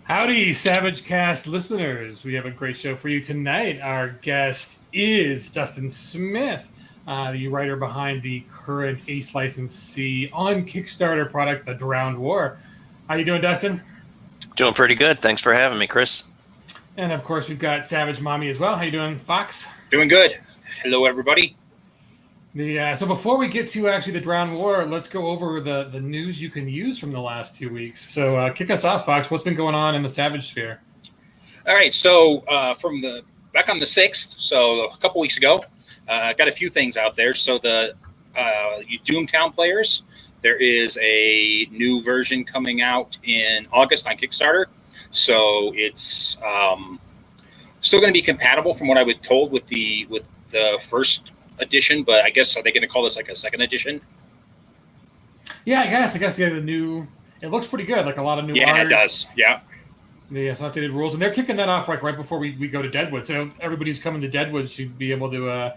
Howdy, SavageCast listeners. We have a great show for you tonight. Our guest is Dustin Smith, the writer behind the current Ace licensee on Kickstarter product, The Drowned War. How you doing, Dustin? Doing pretty good. Thanks for having me, Chris. And of course, we've got Savage Mommy as well. How you doing, Fox? Doing good. Hello, everybody. So before we get to actually the Drowned War, let's go over the news you can use from the last 2 weeks. So kick us off, Fox. What's been going on in the Savage sphere? All right. So from the back on the 6th, so a couple weeks ago, got a few things out there. So you Doomtown players, there is a new version coming out in August on Kickstarter. So it's still going to be compatible from what I was told with the first edition, but I guess are they going to call this like a second edition? Yeah, I guess the new. It looks pretty good, like a lot of new art. Yeah, it does. Yeah. Yes, updated rules, and they're kicking that off like right before we go to Deadwood. So everybody who's coming to Deadwood should be able to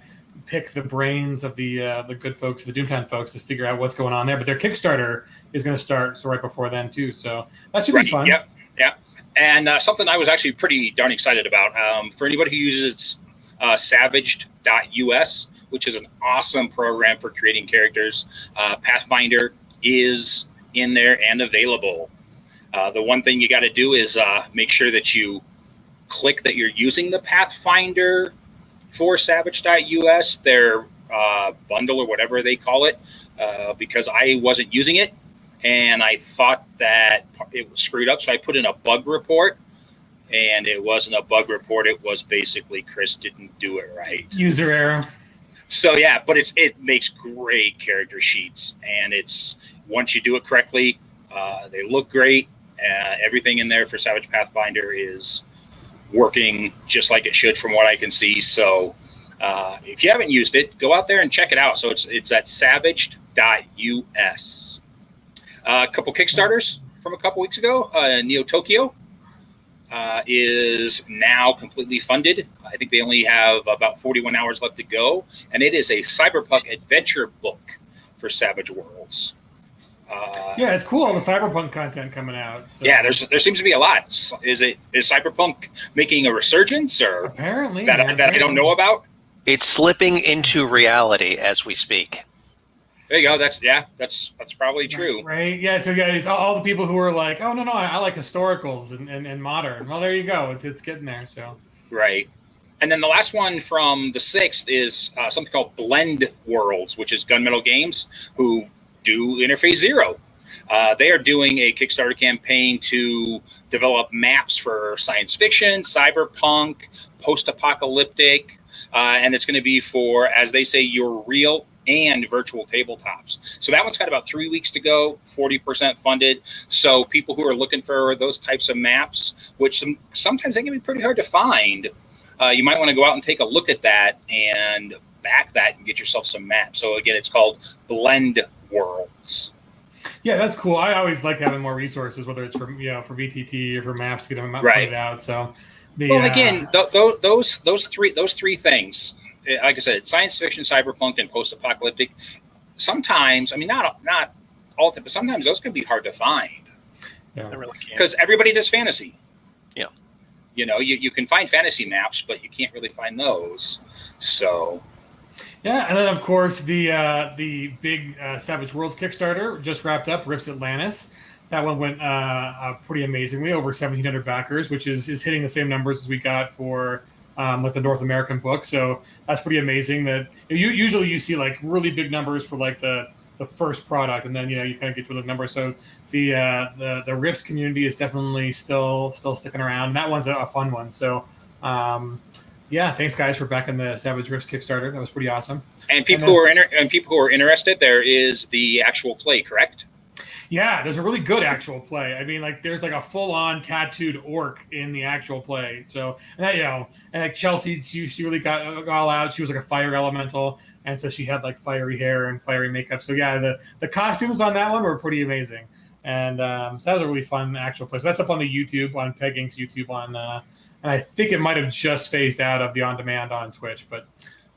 pick the brains of the good folks, the Doomtown folks, to figure out what's going on there. But their Kickstarter is going to start right before then too, so that should be fun. Yep. And something I was actually pretty darn excited about for anybody who uses Savaged.us, which is an awesome program for creating characters. Pathfinder is in there and available. The one thing you got to do is make sure that you click that you're using the Pathfinder for Savage.us, their bundle or whatever they call it, because I wasn't using it and I thought that it was screwed up. So I put in a bug report. And it wasn't a bug report. It was basically Chris didn't do it right. User error. So yeah, but it makes great character sheets, and it's once you do it correctly, they look great. Everything in there for Savage Pathfinder is working just like it should, from what I can see. So if you haven't used it, go out there and check it out. So it's at savaged.us. A couple Kickstarters from a couple weeks ago. Neo Tokyo is now completely funded. I think they only have about 41 hours left to go, and it is a cyberpunk adventure book for Savage Worlds. Yeah, it's cool, all the cyberpunk content coming out. So. Yeah, there seems to be a lot. Is cyberpunk making a resurgence, or apparently that I don't know about? It's slipping into reality as we speak. There you go. That's probably true. Right. Yeah. So it's all the people who are like, oh no, I like historicals and modern. Well, there you go. It's getting there. So. Right. And then the last one from the 6th is something called Blend Worlds, which is Gunmetal Games, who do Interface Zero. They are doing a Kickstarter campaign to develop maps for science fiction, cyberpunk, post-apocalyptic, and it's going to be for, as they say, your real and virtual tabletops. So that one's got about 3 weeks to go, 40% funded. So people who are looking for those types of maps, which sometimes they can be pretty hard to find, you might want to go out and take a look at that and back that and get yourself some maps. So again, it's called Blend Worlds. Yeah, that's cool. I always like having more resources, whether it's for VTT or for maps, to get them right out. So, again, those three things. Like I said, science fiction, cyberpunk, and post-apocalyptic. Sometimes, I mean, not all, but sometimes those can be hard to find. Yeah, because everybody does fantasy. Yeah, you can find fantasy maps, but you can't really find those. So, yeah, and then of course the big Savage Worlds Kickstarter just wrapped up, Rifts Atlantis. That one went pretty amazingly, over 1,700 backers, which is hitting the same numbers as we got for. Like the North American book, so that's pretty amazing. That usually you see like really big numbers for like the first product, and then you kind of get to the number. So the Rifts community is definitely still sticking around. That one's a fun one. So yeah, thanks guys for backing the Savage Rifts Kickstarter. That was pretty awesome. And people who are interested, there is the actual play, correct? Yeah, there's a really good actual play. I mean, like there's like a full-on tattooed orc in the actual play. So, and that, and like Chelsea, she really got all out. She was like a fire elemental, and so she had like fiery hair and fiery makeup. So yeah, the costumes on that one were pretty amazing. And so that was a really fun actual play. So that's up on the YouTube, on Pegging's YouTube, and I think it might have just phased out of the on-demand on Twitch, but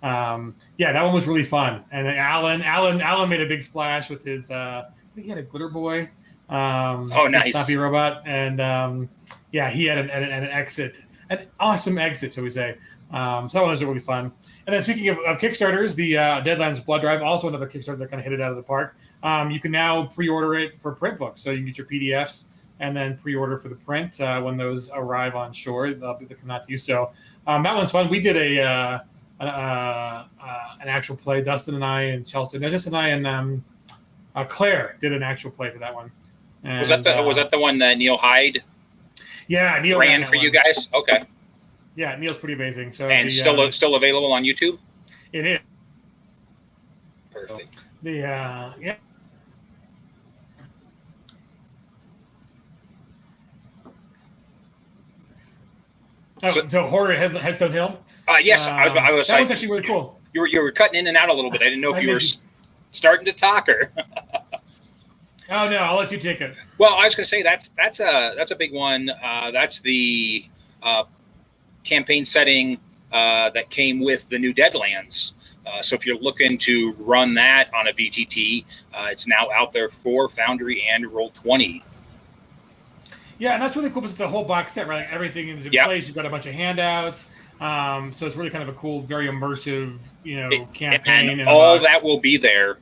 yeah, that one was really fun. And Alan made a big splash with his. I think he had a glitter boy Oh, nice. Snappy robot, and yeah, he had an exit, an awesome exit, shall we say? So that one was really fun. And then speaking of Kickstarters, the Deadlands Blood Drive, also another Kickstarter that kind of hit it out of the park. You can now pre-order it for print books, so you can get your PDFs and then pre-order for the print when those arrive on shore. They'll come out to you. So that one's fun. We did an actual play. Dustin and I and Chelsea, no, Justin and I and Claire did an actual play for that one. And, was that the one that Neil Hyde? Yeah, Neil ran for you guys. Okay. Yeah, Neil's pretty amazing. So and still available on YouTube. It is. Perfect. Yeah. Oh, so Horror Headstone Hill. Yes, I was. That one's actually really cool. You were cutting in and out a little bit. I didn't know if you were starting to talk or. Oh no, I'll let you take it. Well, I was going to say that's a big one. That's the campaign setting that came with the new Deadlands. So if you're looking to run that on a VTT, it's now out there for Foundry and Roll20. Yeah, and that's really cool because it's a whole box set, right? Like everything is in place. You've got a bunch of handouts. So it's really kind of a cool, very immersive, campaign. And all that will be there,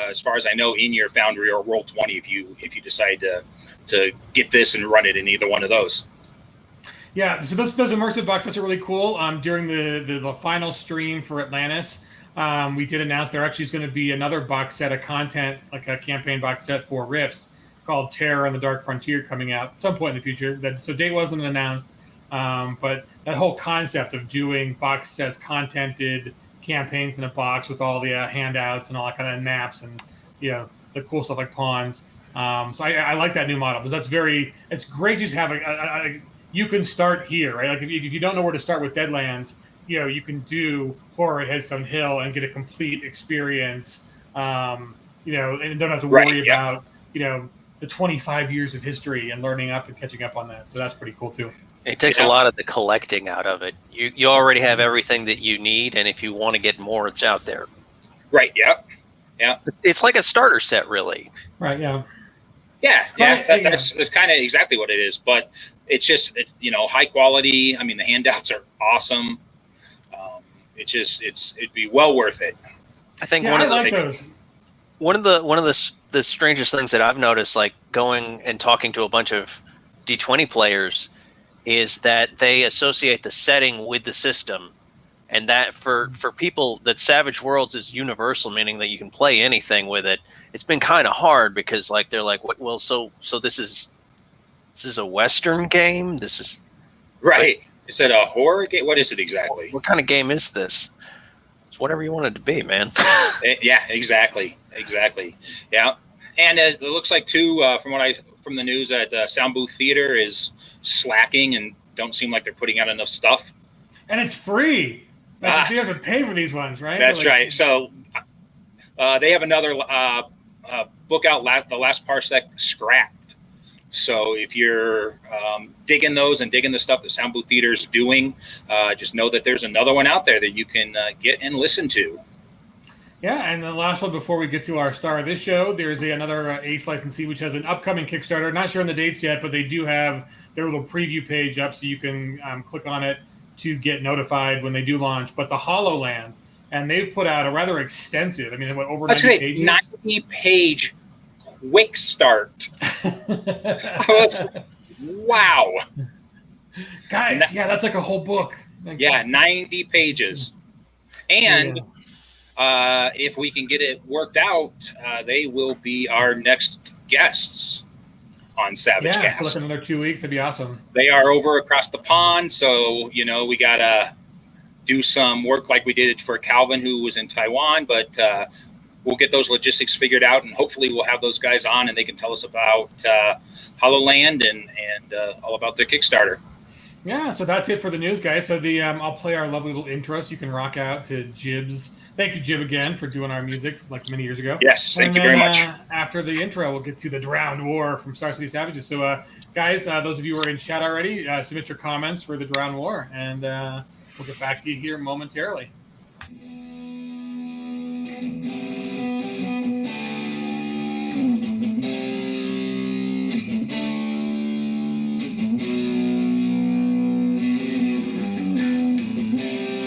as far as I know, in your Foundry or Roll20 if you decide to get this and run it in either one of those. Yeah, so those immersive box sets are really cool. During the final stream for Atlantis, we did announce there actually is going to be another box set of content, like a campaign box set for Rifts called Terror on the Dark Frontier coming out at some point in the future. So date wasn't announced, but that whole concept of doing box sets, contented campaigns in a box with all the handouts and all that kind of maps and the cool stuff like pawns. So I like that new model because it's great to just have a you can start here, right? Like if you don't know where to start with Deadlands, you can do Horror at Headstone Hill and get a complete experience, and don't have to worry about, the 25 years of history and learning up and catching up on that. So that's pretty cool too. It takes a lot of the collecting out of it. You already have everything that you need, and if you want to get more, it's out there. Right, yeah. It's like a starter set, really. Right, yeah. Yeah, that's kind of exactly what it is. But it's high quality. I mean, the handouts are awesome. It'd be well worth it. I think those. One of the strangest things that I've noticed, like going and talking to a bunch of D20 players, is that they associate the setting with the system, and that for people that Savage Worlds is universal, meaning that you can play anything with it. It's been kind of hard because they're like, well, so this is a Western game. This is right. Is it a horror game? What is it exactly? What kind of game is this? It's whatever you want it to be, man. Yeah, exactly. Yeah, and it looks like too, from the news, that Sound Booth Theater is slacking and don't seem like they're putting out enough stuff. And it's free. You have to pay for these ones, right? That's right. So they have another book out, The Last Parsec Scrapped. So if you're digging those and digging the stuff that Sound Booth Theater is doing, just know that there's another one out there that you can get and listen to. Yeah, and the last one before we get to our star of this show, there's another Ace licensee which has an upcoming Kickstarter. Not sure on the dates yet, but they do have their little preview page up, so you can click on it to get notified when they do launch. But the HoloLand, and they've put out a rather extensive, over 90 pages? 90-page quick start. Wow. Guys, that's like a whole book. 90 pages. And if we can get it worked out, they will be our next guests on SavageCast. Yeah, so another 2 weeks. That'd be awesome. They are over across the pond, so, we got to do some work like we did for Calvin, who was in Taiwan, but we'll get those logistics figured out, and hopefully we'll have those guys on, and they can tell us about HoloLand and all about their Kickstarter. Yeah, so that's it for the news, guys. So I'll play our lovely little intro so you can rock out to Jib's. Thank you, Jib, again, for doing our music like many years ago. Yes, thank you very much. After the intro, we'll get to the Drowned War from Star City Savages. So, guys, those of you who are in chat already, submit your comments for the Drowned War, and we'll get back to you here momentarily.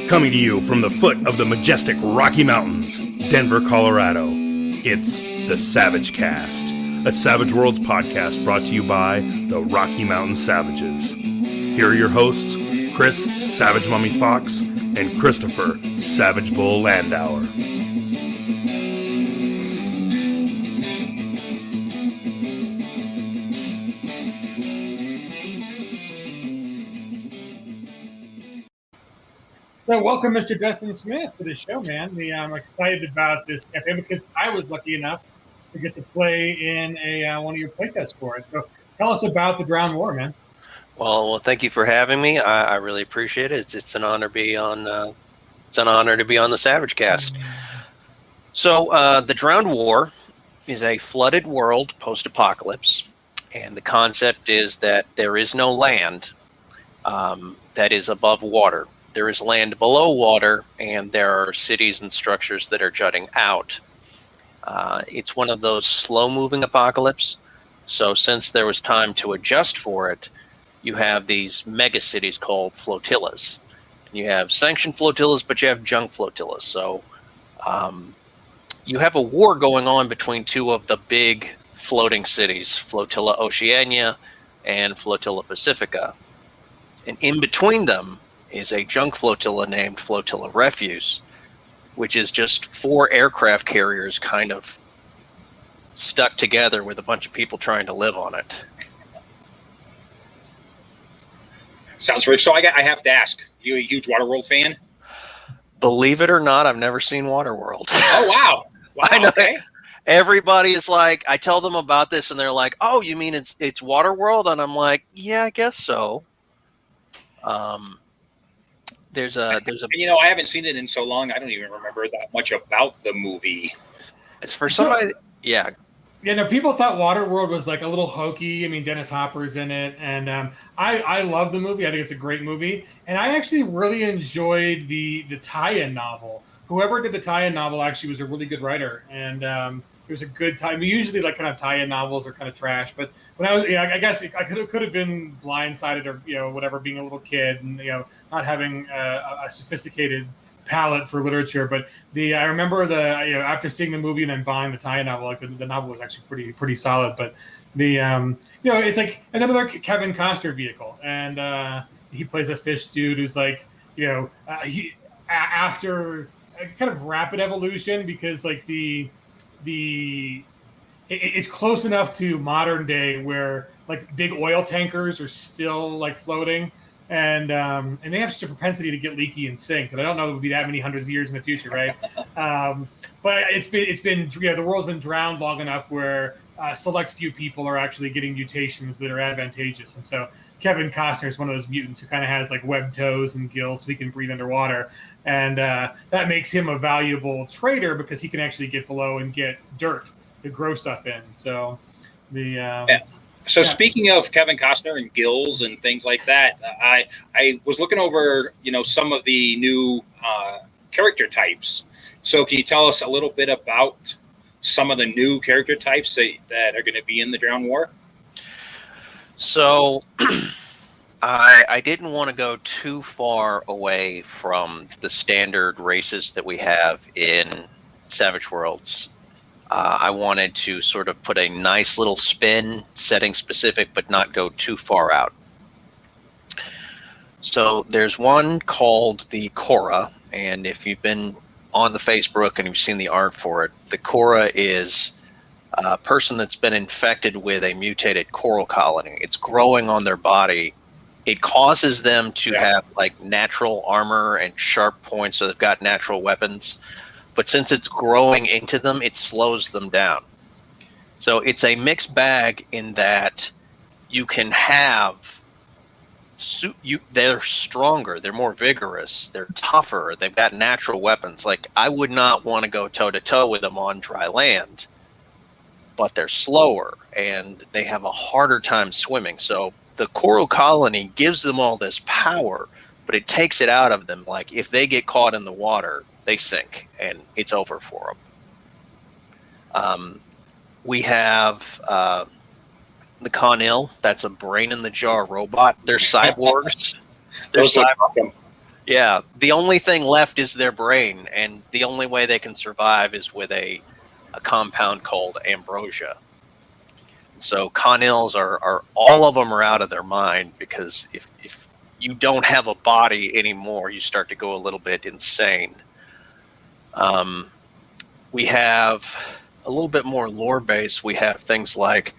Coming to you from the foot of the majestic Rocky Mountains, Denver, Colorado, it's the SavageCast, a Savage Worlds podcast brought to you by the Rocky Mountain Savages. Here are your hosts, Chris Savage Mummy Fox and Christopher Savage Bull Landauer. So welcome, Mr. Dustin Smith, to the show, man. I'm excited about this campaign because I was lucky enough to get to play in one of your playtests for it. So tell us about the Drowned War, man. Well, thank you for having me. I really appreciate it. It's an honor to be on. It's an honor to be on the SavageCast. So, the Drowned War is a flooded world post-apocalypse, and the concept is that there is no land that is above water. There is land below water, and there are cities and structures that are jutting out. It's one of those slow-moving apocalypse. So since there was time to adjust for it, you have these mega cities called flotillas. And you have sanctioned flotillas, but you have junk flotillas. So you have a war going on between two of the big floating cities, Flotilla Oceania and Flotilla Pacifica. And in between them is a junk flotilla named Flotilla Refugee, which is just 4 aircraft carriers kind of stuck together with a bunch of people trying to live on it. Sounds rich. So I have to ask, you a huge Waterworld fan? Believe it or not, I've never seen Waterworld. Oh, wow. Wow, I know. okay. Everybody is like, I tell them about this and they're like, oh, you mean it's Waterworld? And I'm like, yeah, I guess so. There's a I haven't seen it in so long. I don't even remember that much about the movie. It's for somebody. Yeah. Yeah, no, people thought Waterworld was like a little hokey. I mean, Dennis Hopper's in it, and I love the movie. I think it's a great movie, and I actually really enjoyed the tie-in novel. Whoever did the tie-in novel actually was a really good writer, and it was a good time. Usually, like kind of tie-in novels are kind of trash, but when I was, I guess I could have been blindsided or whatever, being a little kid and not having a sophisticated palette for literature. But I remember after seeing the movie and then buying the tie-in novel, like the novel was actually pretty solid. But it's like another Kevin Costner vehicle, and he plays a fish dude who's like he after a kind of rapid evolution, because like it's close enough to modern day where like big oil tankers are still like floating, and they have such a propensity to get leaky and sink that I don't know that would be that many hundreds of years in the future, right? But it's been the world's been drowned long enough where select few people are actually getting mutations that are advantageous, and so Kevin Costner is one of those mutants who kind of has like webbed toes and gills so he can breathe underwater, and that makes him a valuable trader because he can actually get below and get dirt to grow stuff in. So Speaking of Kevin Costner and gills and things like that, I was looking over some of the new character types. So can you tell us a little bit about some of the new character types that are going to be in the Drowned War? So I didn't want to go too far away from the standard races that we have in Savage Worlds. I wanted to sort of put a nice little spin, setting specific, but not go too far out. So there's one called the Cora, and if you've been on the Facebook and you've seen the art for it, the Cora is a person that's been infected with a mutated coral colony. It's growing on their body. It causes them to have like natural armor and sharp points, so they've got natural weapons. But since it's growing into them, it slows them down. So it's a mixed bag in that you can have they're stronger, they're more vigorous, they're tougher, they've got natural weapons. Like, I would not want to go toe-to-toe with them on dry land, but they're slower and they have a harder time swimming. So the coral colony gives them all this power, but it takes it out of them. Like, if they get caught in the water, they sink and it's over for them. We have the Conil. That's a brain in the jar robot. They're cyborgs. Those look awesome. Yeah, the only thing left is their brain, and the only way they can survive is with a compound called ambrosia. So Conils are all of them are out of their mind, because if you don't have a body anymore, you start to go a little bit insane. We have a little bit more lore base. We have things like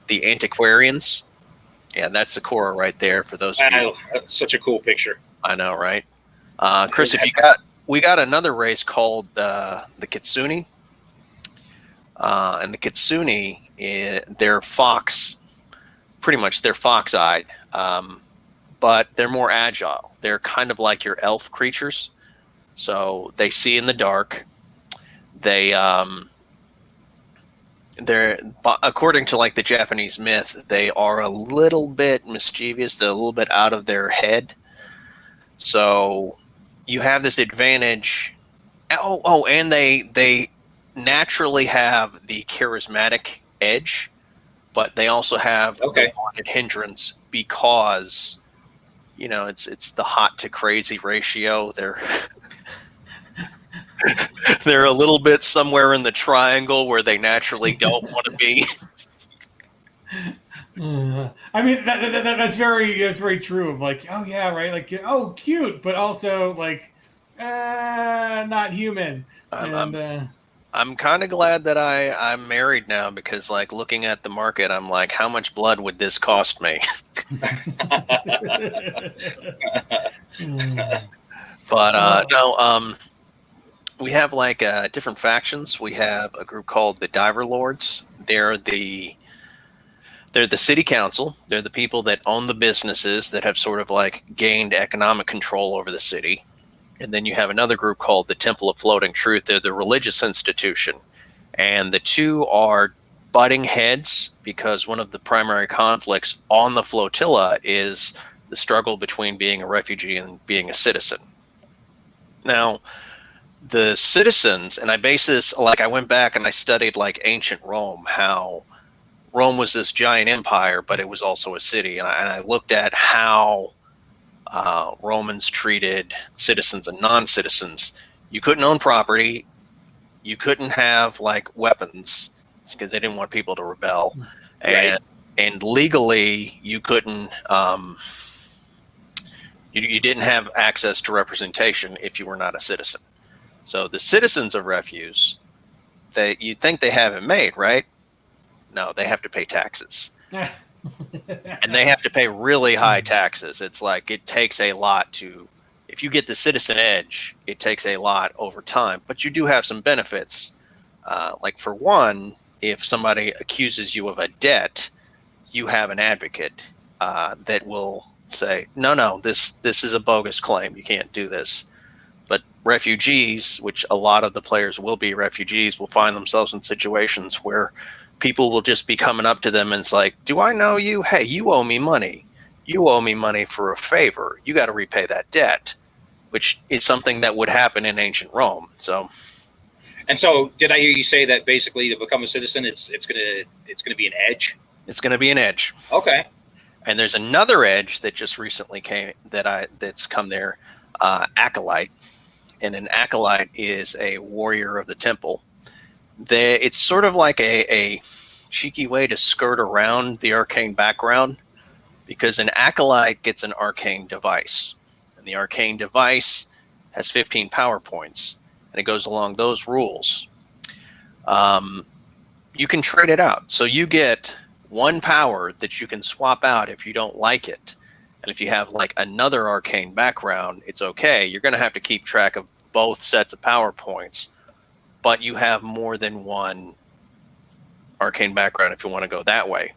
the antiquarians. Yeah, that's the Cora right there for those of you. That's such a cool picture. I know, right? Chris, we got another race called the Kitsune. And the Kitsune, they're fox, pretty much they're fox-eyed, but they're more agile. They're kind of like your elf creatures. So they see in the dark. They're according to like the Japanese myth, they are a little bit mischievous. They're a little bit out of their head. So you have this advantage. Oh, and they naturally have the charismatic edge, but they also have the wanted hindrance because, it's the hot to crazy ratio. They're a little bit somewhere in the triangle where they naturally don't want to be. I mean, that's very true. Of like, oh yeah, right, like, oh, cute, but also like, not human. I'm kind of glad that I'm married now, because like looking at the market, I'm like, how much blood would this cost me? But no. We have like different factions. We have a group called the Diver Lords. They're the city council. They're the people that own the businesses that have sort of like gained economic control over the city. And then you have another group called the Temple of Floating Truth. They're the religious institution. And the two are butting heads because one of the primary conflicts on the flotilla is the struggle between being a refugee and being a citizen. Now, the citizens, and I base this, like I went back and I studied like ancient Rome, how Rome was this giant empire, but it was also a city. And I looked at how Romans treated citizens and non-citizens. You couldn't own property. You couldn't have like weapons because they didn't want people to rebel. Right. And legally you couldn't, you didn't have access to representation if you were not a citizen. So the citizens of Refuse, you think they have it made, right? No, they have to pay taxes. And they have to pay really high taxes. It's like it takes a lot if you get the citizen edge, it takes a lot over time. But you do have some benefits. Like for one, if somebody accuses you of a debt, you have an advocate that will say, no, this is a bogus claim. You can't do this. But refugees, which a lot of the players will be refugees, will find themselves in situations where people will just be coming up to them and it's like, do I know you? Hey, you owe me money. You owe me money for a favor. You got to repay that debt, which is something that would happen in ancient Rome. So did I hear you say that basically to become a citizen, it's gonna be an edge? It's gonna be an edge. Okay. And there's another edge that just recently came that's come there, Acolyte. And an Acolyte is a warrior of the temple. It's sort of like a cheeky way to skirt around the arcane background, because an Acolyte gets an arcane device. And the arcane device has 15 power points, and it goes along those rules. You can trade it out. So you get one power that you can swap out if you don't like it. And if you have like another arcane background, it's okay. You're going to have to keep track of both sets of power points, but you have more than one arcane background if you want to go that way.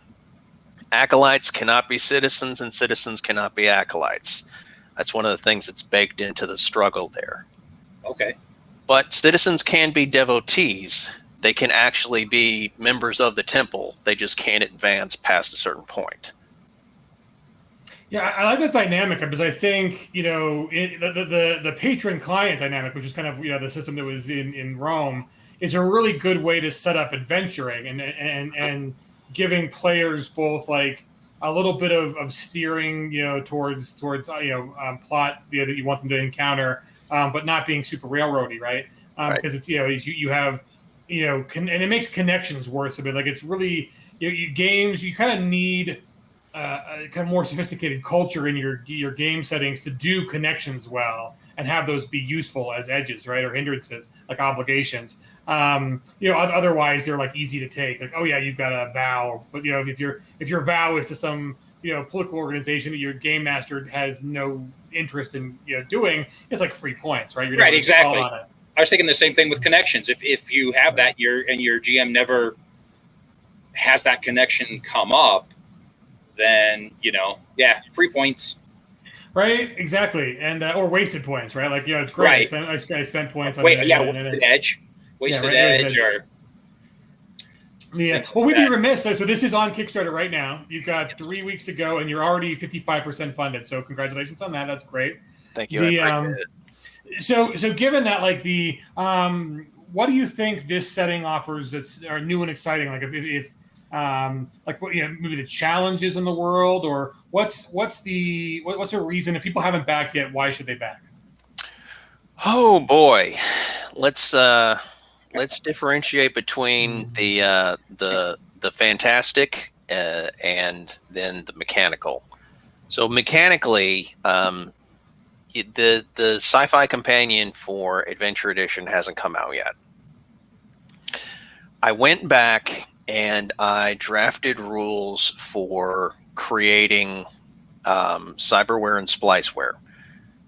Acolytes cannot be citizens, and citizens cannot be acolytes. That's one of the things that's baked into the struggle there. Okay. But citizens can be devotees. They can actually be members of the temple. They just can't advance past a certain point. Yeah, I like that dynamic because I think, the patron-client dynamic, which is kind of, the system that was in Rome, is a really good way to set up adventuring and giving players both like a little bit of steering, towards plot that you want them to encounter, but not being super railroady, right? Right. Because it's you have and it makes connections worse a bit. Like it's really games you kind of need a kind of more sophisticated culture in your game settings to do connections well and have those be useful as edges, right, or hindrances like obligations. Otherwise they're like easy to take. Like, oh yeah, you've got a vow, but if your vow is to some political organization that your game master has no interest in doing, it's like free points, right? You're right, exactly. on it. I was thinking the same thing with connections. If you have that, your GM never has that connection come up, then free points. Right, exactly, and or wasted points, right? Like it's great. Right. I spent points on wasted edge, or yeah. Well, we'd be remiss. So this is on Kickstarter right now. You've got 3 weeks to go, and you're already 55% funded. So congratulations on that. That's great. Thank you. So given that, like what do you think this setting offers that's are new and exciting? Like if maybe the challenges in the world, or what's a reason if people haven't backed yet, why should they back? Oh boy, let's differentiate between the fantastic and then the mechanical. So mechanically, the sci-fi companion for Adventure Edition hasn't come out yet. I went back and I drafted rules for creating cyberware and spliceware.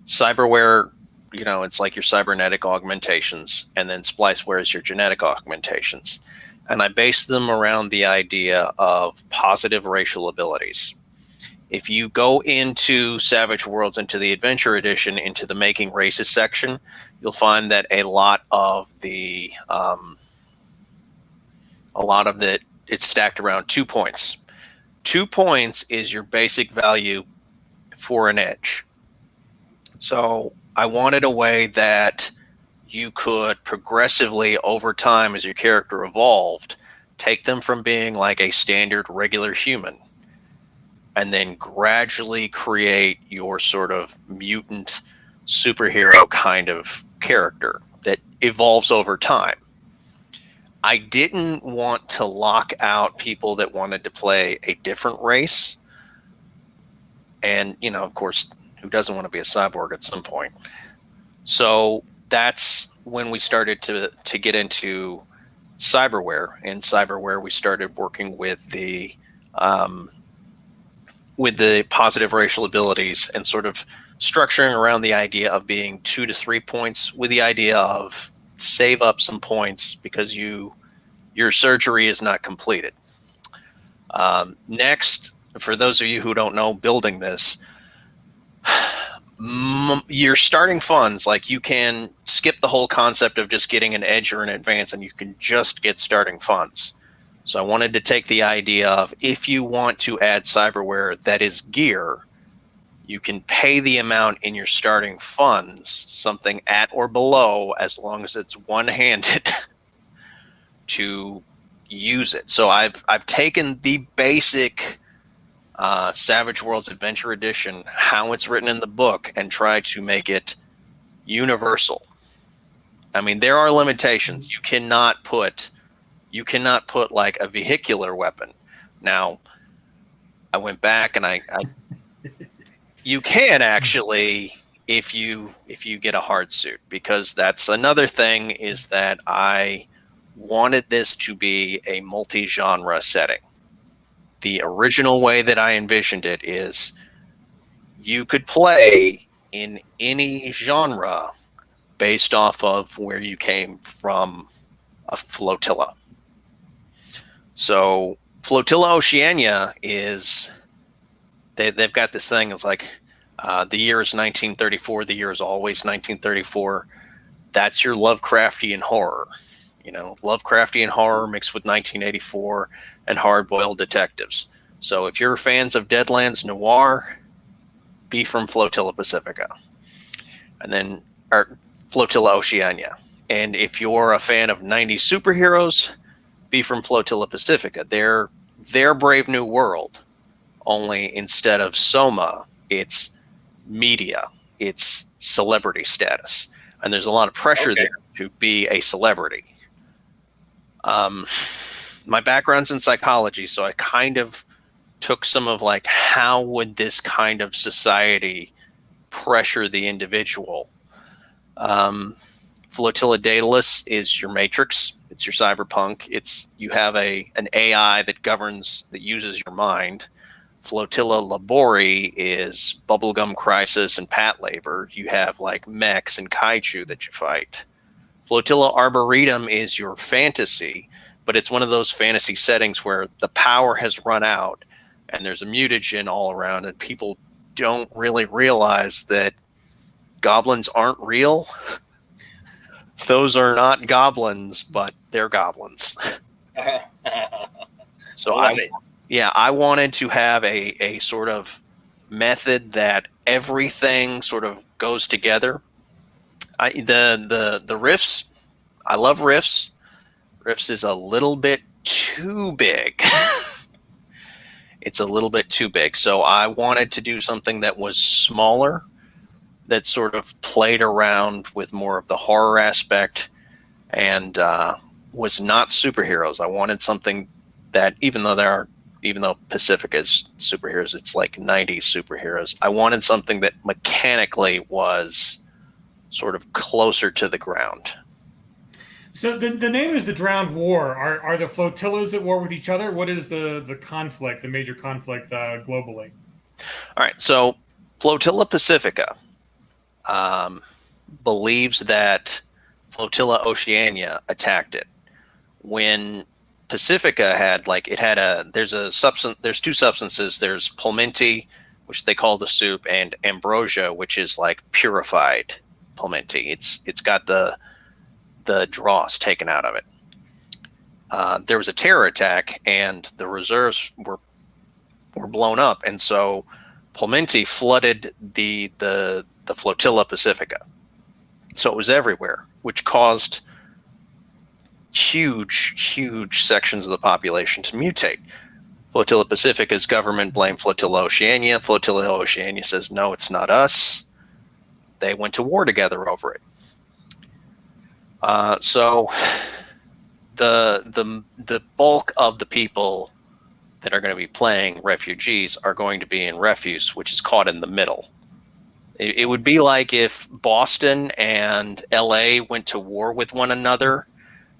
Cyberware, it's like your cybernetic augmentations, and then spliceware is your genetic augmentations. And I based them around the idea of positive racial abilities. If you go into Savage Worlds, into the Adventure Edition, into the Making Races section, you'll find that a lot of it's stacked around 2 points. 2 points is your basic value for an edge. So I wanted a way that you could progressively, over time, as your character evolved, take them from being like a standard regular human and then gradually create your sort of mutant superhero kind of character that evolves over time. I didn't want to lock out people that wanted to play a different race. And, of course, who doesn't want to be a cyborg at some point? So that's when we started to get into cyberware. In cyberware, we started working with the positive racial abilities and sort of structuring around the idea of being 2 to 3 points, with the idea of save up some points because your surgery is not completed. Next, for those of you who don't know, building this, your starting funds, like you can skip the whole concept of just getting an edge or an advance, and you can just get starting funds. So I wanted to take the idea of, if you want to add cyberware that is gear, you can pay the amount in your starting funds, something at or below, as long as it's one-handed, to use it. So I've taken the basic Savage Worlds Adventure Edition, how it's written in the book, and tried to make it universal. I mean, there are limitations. You cannot put like a vehicular weapon. Now, I went back and I you can actually, if you get a hard suit, because that's another thing, is that I wanted this to be a multi-genre setting. The original way that I envisioned it is you could play in any genre based off of where you came from a flotilla. So Flotilla Oceania is, they've got this thing. It's like the year is 1934. The year is always 1934. That's your Lovecraftian horror. Lovecraftian horror mixed with 1984 and hard-boiled detectives. So if you're fans of Deadlands Noir, be from Flotilla Pacifica. And then Flotilla Oceania. And if you're a fan of 90s superheroes, be from Flotilla Pacifica. Their Brave New World only instead of soma, it's media, it's celebrity status. And there's a lot of pressure there to be a celebrity. My background's in psychology, so I kind of took some of like, how would this kind of society pressure the individual? Flotilla Daedalus is your Matrix. It's your cyberpunk. You have an AI that uses your mind. Flotilla Labori is Bubblegum Crisis and Pat Labor. You have like mechs and kaiju that you fight. Flotilla Arboretum is your fantasy, but it's one of those fantasy settings where the power has run out and there's a mutagen all around, and people don't really realize that goblins aren't real. Those are not goblins, but they're goblins. So I wanted to have a sort of method that everything sort of goes together. The Rifts, I love Rifts. Rifts is a little bit too big. It's a little bit too big. So I wanted to do something that was smaller, that sort of played around with more of the horror aspect, and was not superheroes. I wanted something that, even though Pacific is superheroes, it's like 90s superheroes. I wanted something that mechanically was sort of closer to the ground. So the name is the Drowned War. Are the flotillas at war with each other? What is the conflict, the major conflict globally? All right, so Flotilla Pacifica believes that Flotilla Oceania attacked it. When Pacifica there's two substances. There's Pulminti, which they call the soup, and Ambrosia, which is like purified Pulminti. It's got the dross taken out of it. There was a terror attack, and the reserves were blown up, and so Pulminti flooded the Flotilla Pacifica. So it was everywhere, which caused huge sections of the population to mutate. Flotilla Pacifica's government blamed Flotilla Oceania. Flotilla Oceania says, no, it's not us. They went to war together over it. So the bulk of the people that are going to be playing Refugees are going to be in Refuse, which is caught in the middle. It would be like if Boston and LA went to war with one another,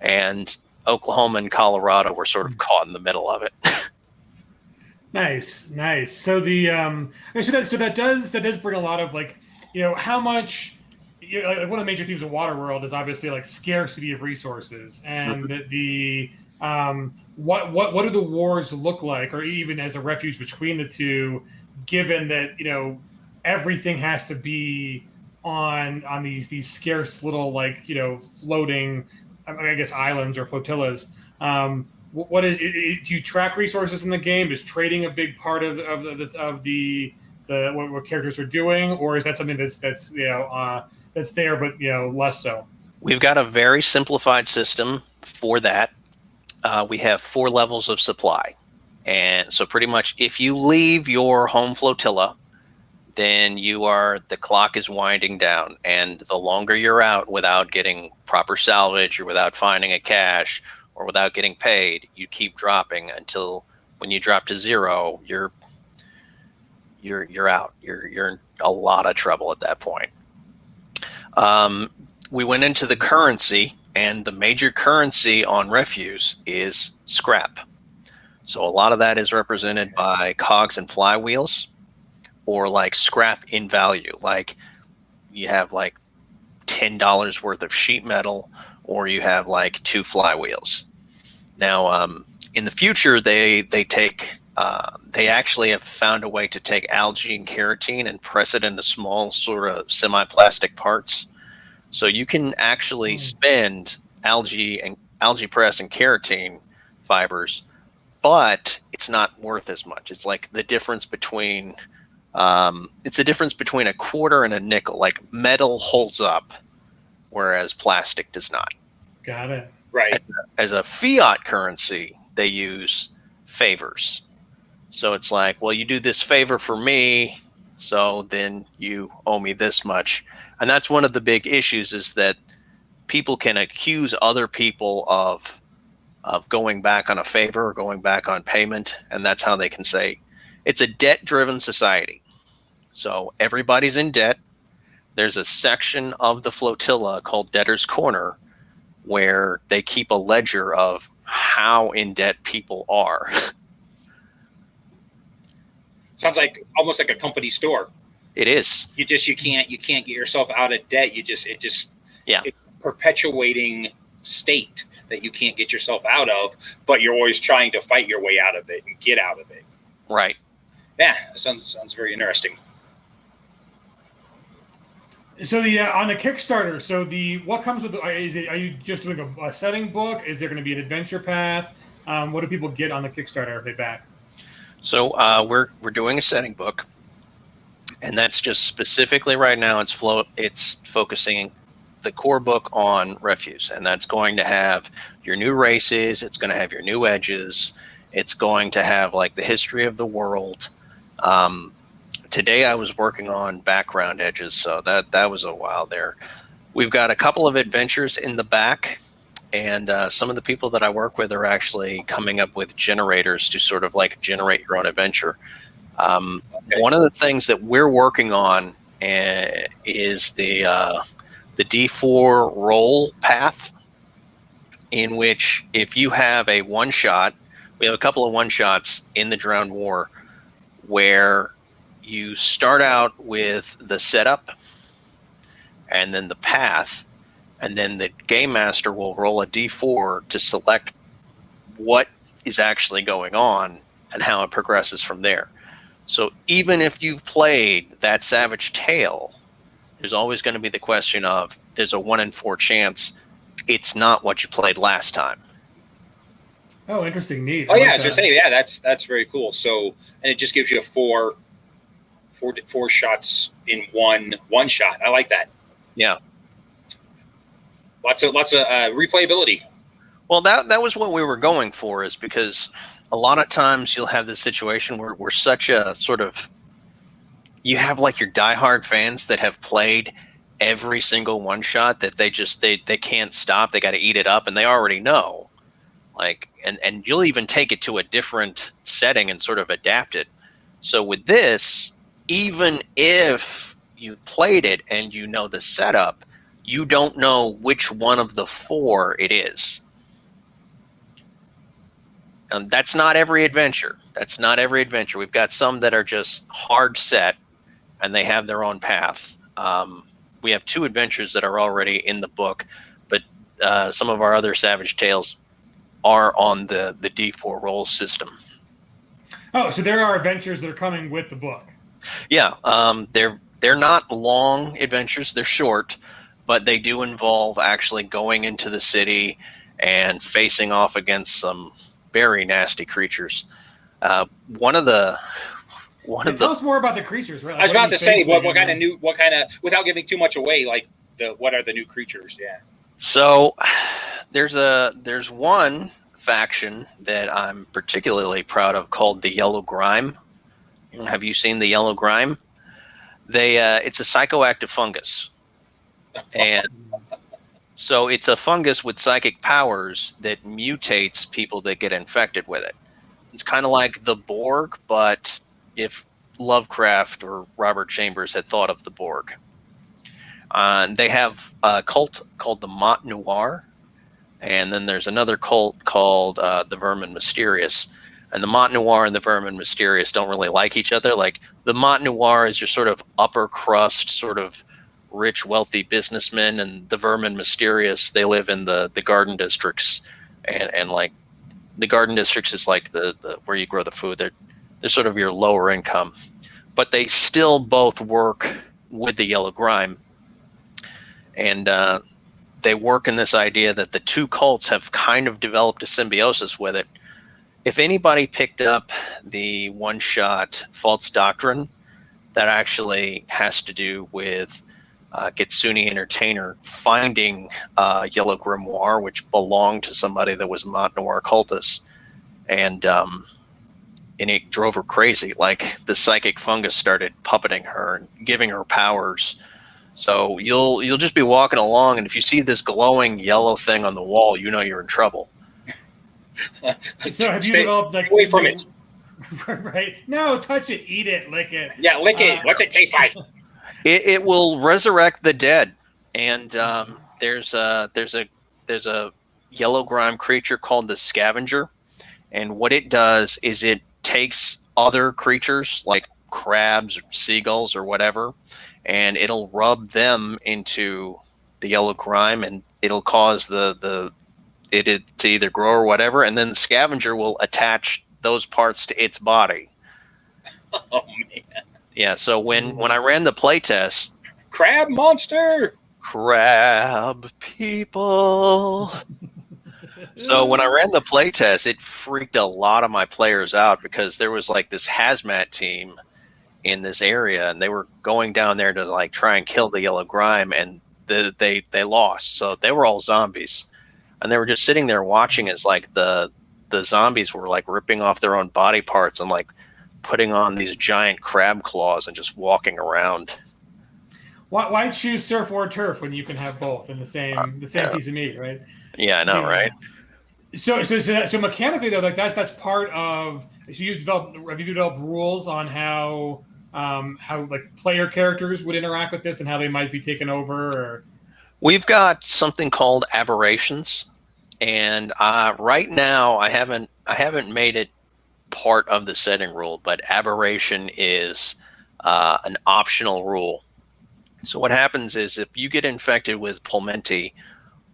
and Oklahoma and Colorado were sort of caught in the middle of it. Nice. So that does bring a lot of, like, how much. One of the major themes of Waterworld is obviously like scarcity of resources, and what do the wars look like, or even as a refuge between the two, given that everything has to be on these scarce little, like, floating, I guess, islands or flotillas. What is it? Do you track resources in the game? Is trading a big part of the what characters are doing, or is that something that's there but less so? We've got a very simplified system for that. We have 4 levels of supply, and so pretty much if you leave your home flotilla, then the clock is winding down, and the longer you're out without getting proper salvage, or without finding a cache, or without getting paid, you keep dropping until when you drop to 0, you're out. You're in a lot of trouble at that point. We went into the currency, and the major currency on Refuse is scrap. So a lot of that is represented by cogs and flywheels, or like scrap in value. Like you have like $10 worth of sheet metal, or you have like 2 flywheels. Now, in the future, they actually have found a way to take algae and keratin and press it into small sort of semi-plastic parts. So you can actually spend algae press and keratin fibers, but it's not worth as much. It's like the difference between a quarter and a nickel. Like metal holds up, whereas plastic does not. Got it. Right. As a fiat currency, they use favors. So it's like, well, you do this favor for me, so then you owe me this much. And that's one of the big issues, is that people can accuse other people of going back on a favor or going back on payment, and that's how they can say it's a debt-driven society. So everybody's in debt. There's a section of the flotilla called Debtor's Corner where they keep a ledger of how in debt people are. Sounds like almost like a company store. It is. You can't get yourself out of debt. It's a perpetuating state that you can't get yourself out of, but you're always trying to fight your way out of it and get out of it. Right. Yeah, sounds very interesting. So on the Kickstarter, what comes with are you just doing a setting book? Is there going to be an adventure path? What do people get on the Kickstarter if they back? So we're doing a setting book, and that's just specifically right now. It's focusing the core book on Refuse, and that's going to have your new races. It's going to have your new edges. It's going to have like the history of the world. Today I was working on background edges, so that was a while there. We've got a couple of adventures in the back, and some of the people that I work with are actually coming up with generators to sort of like generate your own adventure. One of the things that we're working on is the D4 roll path, in which if you have a one-shot, we have a couple of one-shots in the Drowned War where you start out with the setup and then the path, and then the game master will roll a D4 to select what is actually going on and how it progresses from there. So even if you've played that Savage Tale, there's always going to be the question of, there's a 1 in 4 chance it's not what you played last time. Oh, interesting, neat. Oh, yeah, I was just saying, yeah, that's very cool. So, and it just gives you four shots in one shot. I like that. Yeah. Lots of replayability. Well, that was what we were going for, is because a lot of times you'll have this situation where we're such a sort of, you have like your diehard fans that have played every single one shot that they can't stop. They got to eat it up, and they already know. Like, and you'll even take it to a different setting and sort of adapt it. So with this, even if you've played it and you know the setup, you don't know which one of the 4 it is. And that's not every adventure. We've got some that are just hard set, and they have their own path. We have 2 adventures that are already in the book, but some of our other Savage Tales are on the D4 roll system. Oh, so there are adventures that are coming with the book. Yeah, they're not long adventures. They're short, but they do involve actually going into the city and facing off against some very nasty creatures. Tell us more about the creators. Right? I was about to say, what kind of, without giving too much away, like what are the new creatures? Yeah. So there's one faction that I'm particularly proud of called the Yellow Grime. Have you seen the Yellow Grime? It's a psychoactive fungus, and so it's a fungus with psychic powers that mutates people that get infected with it. It's kind of like the Borg, but if Lovecraft or Robert Chambers had thought of the Borg. They have a cult called the Mont Noir, and then there's another cult called the Vermin Mysterious. And the Mont Noir and the Vermin Mysterious don't really like each other. Like, the Mont Noir is your sort of upper crust, sort of rich, wealthy businessmen, and the Vermin Mysterious, they live in the garden districts, and like the garden districts is like the where you grow the food. They're sort of your lower income, but they still both work with the Yellow Grime, and they work in this idea that the 2 cults have kind of developed a symbiosis with it. If anybody picked up the one-shot False Doctrine, that actually has to do with Kitsune Entertainer finding Yellow Grimoire, which belonged to somebody that was a Mont Noir cultist. And and it drove her crazy. Like the psychic fungus started puppeting her and giving her powers. So you'll just be walking along, and if you see this glowing yellow thing on the wall, you know you're in trouble. So have you developed like away from it? Right? No, touch it, eat it, lick it. Yeah, lick it. What's it taste like? It will resurrect the dead, and there's a yellow grime creature called the Scavenger, and what it does is it takes other creatures like crabs or seagulls or whatever, and it'll rub them into the yellow grime, and it'll cause it to either grow or whatever, and then the Scavenger will attach those parts to its body. Oh man! Yeah. So when I ran the playtest, Crab monster. crab people. So when I ran the playtest, it freaked a lot of my players out because there was like this hazmat team in this area, and they were going down there to like try and kill the yellow grime, and they lost. So they were all zombies, and they were just sitting there watching as like the zombies were like ripping off their own body parts and like putting on these giant crab claws and just walking around. Why choose surf or turf when you can have both in the same piece of meat, right? Yeah, I know, right? So mechanically though, like that's part of. So have you developed rules on how like player characters would interact with this and how they might be taken over? Or? We've got something called Aberrations, and right now I haven't made it part of the setting rule, but Aberration is an optional rule. So what happens is if you get infected with Pulmenti,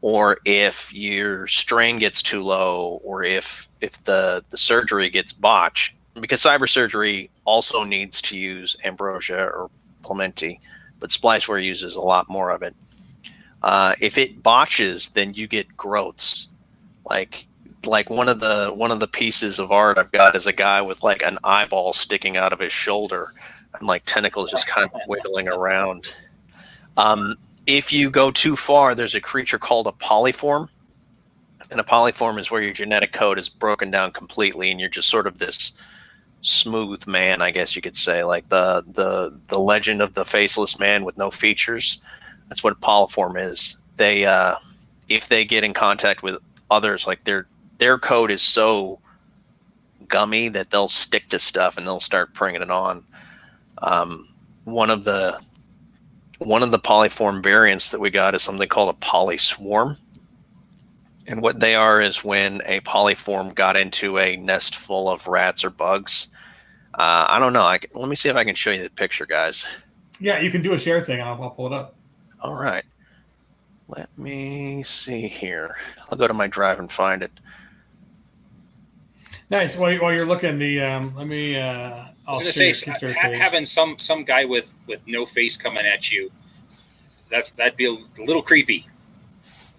or if your strain gets too low, or if the surgery gets botched, because cyber surgery also needs to use ambrosia or Pulmenti, but Spliceware uses a lot more of it. If it botches, then you get growths. Like one of the pieces of art I've got is a guy with like an eyeball sticking out of his shoulder and like tentacles just kind of wiggling around. If you go too far, there's a creature called a polyform, and a polyform is where your genetic code is broken down completely, and you're just sort of this smooth man, I guess you could say, like the legend of the faceless man with no features. That's what a polyform is. They if they get in contact with others, like their code is so gummy that they'll stick to stuff and they'll start bringing it on. One of the polyform variants that we got is something called a polyswarm. And what they are is when a polyform got into a nest full of rats or bugs. I don't know. Let me see if I can show you the picture, guys. Yeah, you can do a share thing. I'll pull it up. All right. Let me see here. I'll go to my drive and find it. Nice. While you're looking, let me. I was going to say, having some guy with no face coming at you, that'd be a little creepy.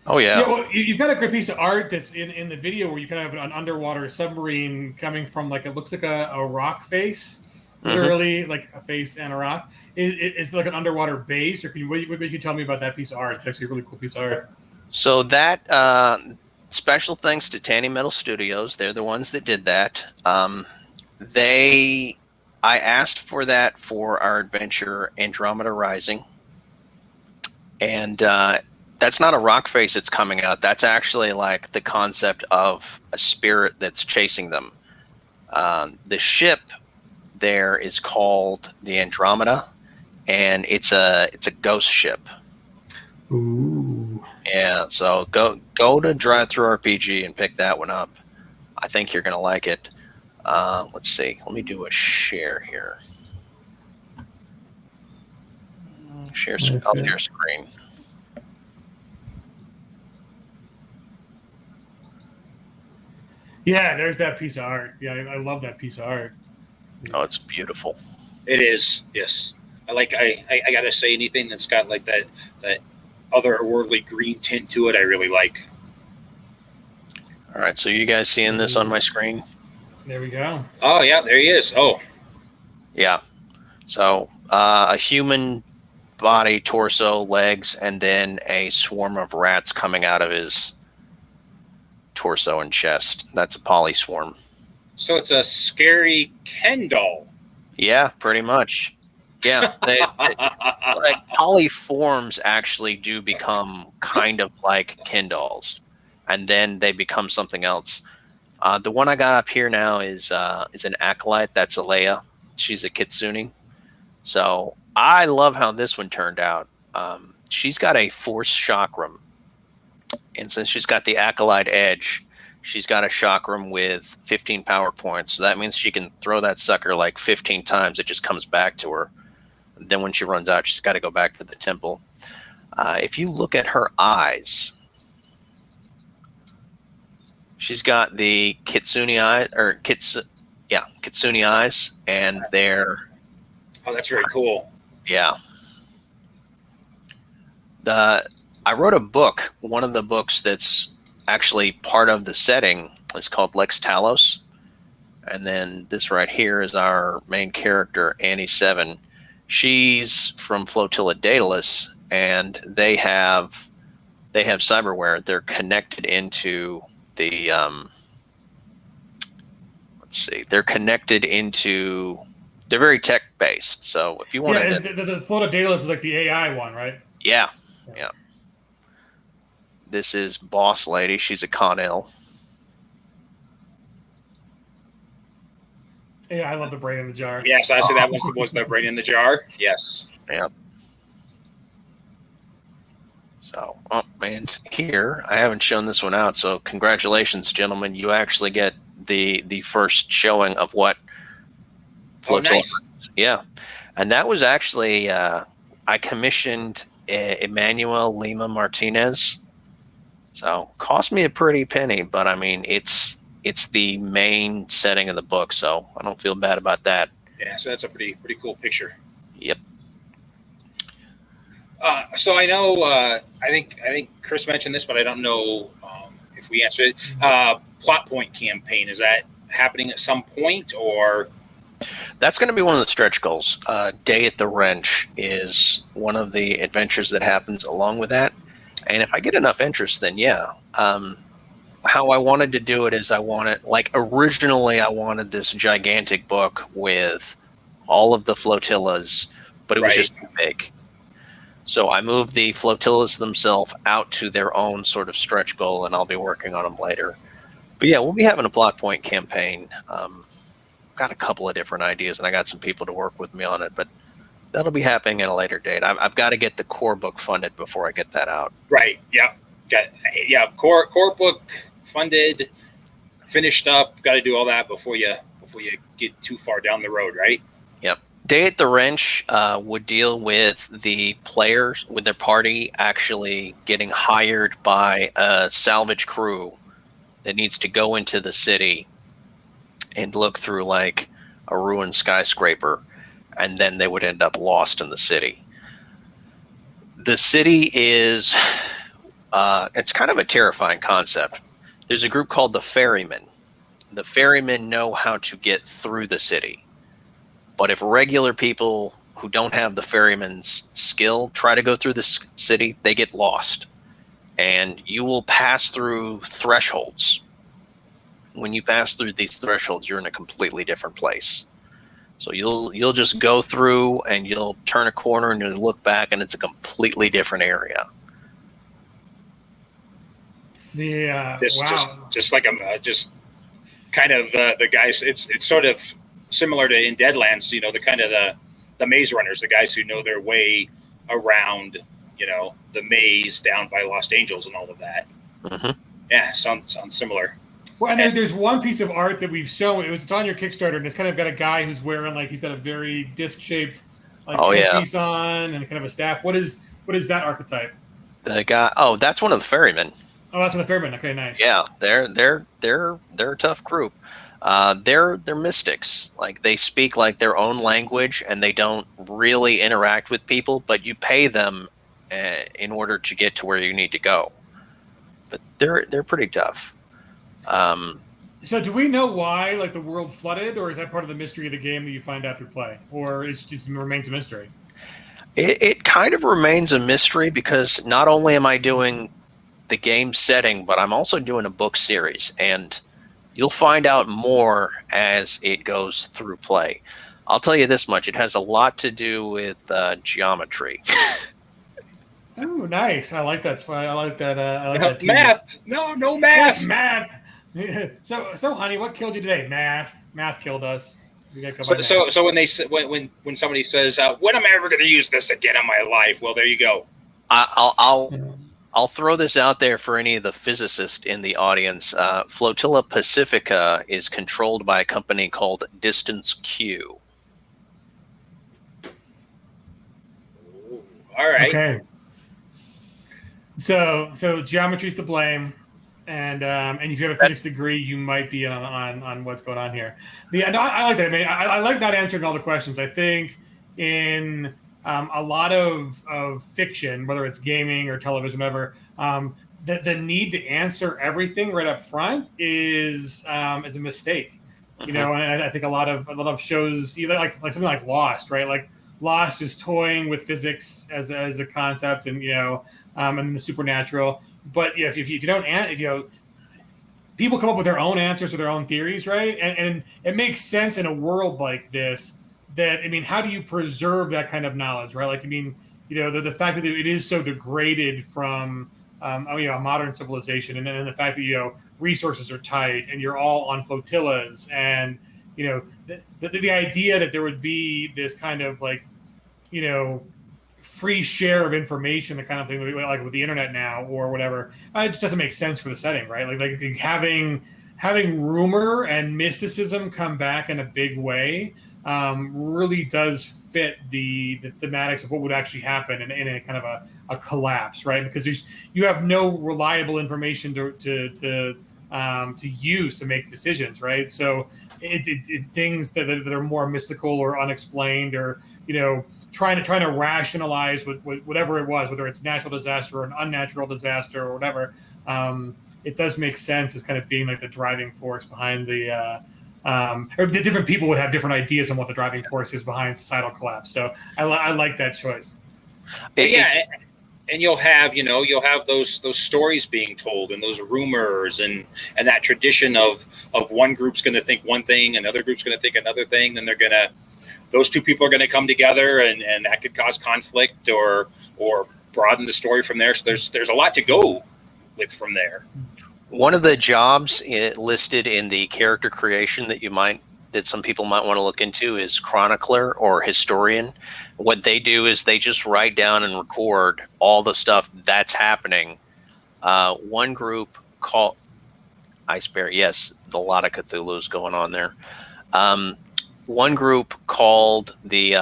Oh yeah. Well, you've got a great piece of art that's in the video where you kind of have an underwater submarine coming from like it looks like a rock face, literally like a face and a rock. Is it like an underwater base, or what can you tell me about that piece of art? It's actually a really cool piece of art. So that special thanks to Tanny Metal Studios. They're the ones that did that. I asked for that for our adventure Andromeda Rising, and that's not a rock face that's coming out. That's actually like the concept of a spirit that's chasing them. The ship there is called the Andromeda, and it's a ghost ship. Ooh. Yeah, so go to Drive Through RPG and pick that one up. I think you're gonna like it. Let's see. Let me do a share here. I'll share screen. Yeah, there's that piece of art. Yeah, I love that piece of art. Oh, it's beautiful. It is, yes. I gotta say, anything that's got like that otherworldly green tint to it, I really like. All right, so you guys seeing this on my screen? There we go. Oh yeah, there he is. Oh, yeah. So a human body, torso, legs, and then a swarm of rats coming out of his torso and chest. That's a polyswarm. So it's a scary Ken doll. Yeah, pretty much. Yeah, like polyforms actually do become kind of like Ken dolls, and then they become something else. The one I got up here now is an Acolyte. That's Alea. She's a Kitsune. So I love how this one turned out. She's got a Force Chakram, and since she's got the Acolyte Edge, she's got a Chakram with 15 power points. So that means she can throw that sucker like 15 times. It just comes back to her. Then when she runs out, she's got to go back to the temple. If you look at her eyes, she's got the Kitsune eyes, Kitsune eyes, and they're... Oh, that's very cool. Yeah. I wrote a book. One of the books that's actually part of the setting is called Lex Talos. And then this right here is our main character, Annie 7. She's from Flotilla Daedalus, and they have cyberware. They're connected into the they're connected into... They're very tech based. So if you want the Florida Daedalus is like the AI one, right? Yeah. This is Boss Lady. She's a Connell. Yeah, I love the brain in the jar. Yes, I see that was the brain in the jar. Yes. Yep. So, and here I haven't shown this one out. So congratulations, gentlemen. You actually get the first showing of what Flotilla. Nice. Yeah, and that was actually I commissioned Emmanuel Lima Martinez. So cost me a pretty penny, but I mean it's the main setting of the book, so I don't feel bad about that. Yeah, so that's a pretty cool picture. Yep. So I know I think Chris mentioned this, but I don't know if we answered it. Plot point campaign, is that happening at some point, or? That's going to be one of the stretch goals. Day at the Wrench is one of the adventures that happens along with that. And if I get enough interest, then yeah. How I wanted to do it is originally I wanted this gigantic book with all of the flotillas, but it was just too big. So I moved the flotillas themselves out to their own sort of stretch goal, and I'll be working on them later. But yeah, we'll be having a plot point campaign. Got a couple of different ideas, and I got some people to work with me on it, but that'll be happening at a later date. I've got to get the core book funded before I get that out. Right. Yeah. Core book funded, finished up. Got to do all that before you get too far down the road, right? Yep. Day at the Wrench would deal with the players, with their party actually getting hired by a salvage crew that needs to go into the city and look through like a ruined skyscraper, and then they would end up lost in the city. The city is, it's kind of a terrifying concept. There's a group called the Ferrymen. The Ferrymen know how to get through the city. But if regular people who don't have the Ferryman's skill try to go through the city, they get lost. And you will pass through thresholds. When you pass through these thresholds, you're in a completely different place. So you'll just go through and you'll turn a corner and you'll look back and it's a completely different area. Just like just kind of the guys. It's sort of similar to in Deadlands. You know, the kind of the maze runners, the guys who know their way around. You know, the maze down by Lost Angels and all of that. Mm-hmm. Yeah, sounds similar. Well, and then there's one piece of art that we've shown. It's on your Kickstarter, and it's kind of got a guy who's wearing he's got a very disc-shaped piece on and kind of a staff. What is that archetype? The guy. Oh, that's one of the Ferrymen. Oh, that's one of the Ferrymen. Okay, nice. Yeah, they're a tough group. They're mystics. Like they speak like their own language, and they don't really interact with people. But you pay them in order to get to where you need to go. But they're pretty tough. So do we know why the world flooded, or is that part of the mystery of the game that you find out through play, or it just remains a mystery? It kind of remains a mystery because not only am I doing the game setting, but I'm also doing a book series, and You'll find out more as it goes through play. I'll tell you this much: it has a lot to do with geometry. Oh, nice! I like that. I like that. I like that. Math? No math. What's math? So, honey, what killed you today? Math. Math killed us. So when they when somebody says, "When am I ever going to use this again in my life?" Well, there you go. I'll throw this out there for any of the physicists in the audience. Flotilla Pacifica is controlled by a company called Distance Q. All right. Okay. So geometry's to blame, and if you have a physics degree, you might be on what's going on here. I like that. I mean, I like not answering all the questions. I think in a lot of fiction, whether it's gaming or television, whatever, the need to answer everything right up front is a mistake. You know, and I think a lot of shows, either like something like Lost, right? Like Lost is toying with physics as a concept, and and the supernatural. But if you don't people come up with their own answers or their own theories, right? And it makes sense in a world like this. That, I mean, how do you preserve that kind of knowledge, right? Like, I mean, the fact that it is so degraded from, a modern civilization, and the fact that, resources are tight and you're all on flotillas, and, the idea that there would be this kind of like, free share of information, the kind of thing like with the internet now or whatever, it just doesn't make sense for the setting, right? Like having rumor and mysticism come back in a big way really does fit the thematics of what would actually happen in a kind of a collapse, right? Because you have no reliable information to use to make decisions, right? So it things that are more mystical or unexplained, or trying to rationalize whatever it was, whether it's natural disaster or an unnatural disaster or whatever, it does make sense as kind of being like the driving force behind the or the different people would have different ideas on what the driving force is behind societal collapse. So I like that choice. Yeah, and you'll have those stories being told, and those rumors, and that tradition of one group's going to think one thing, another group's going to think another thing. Then those two people are going to come together, and that could cause conflict or broaden the story from there. So there's a lot to go with from there. One of the jobs listed in the character creation that some people might want to look into is Chronicler or Historian. What they do is they just write down and record all the stuff that's happening. One group called Iceberg, yes, a lot of Cthulhu's going on there. One group called the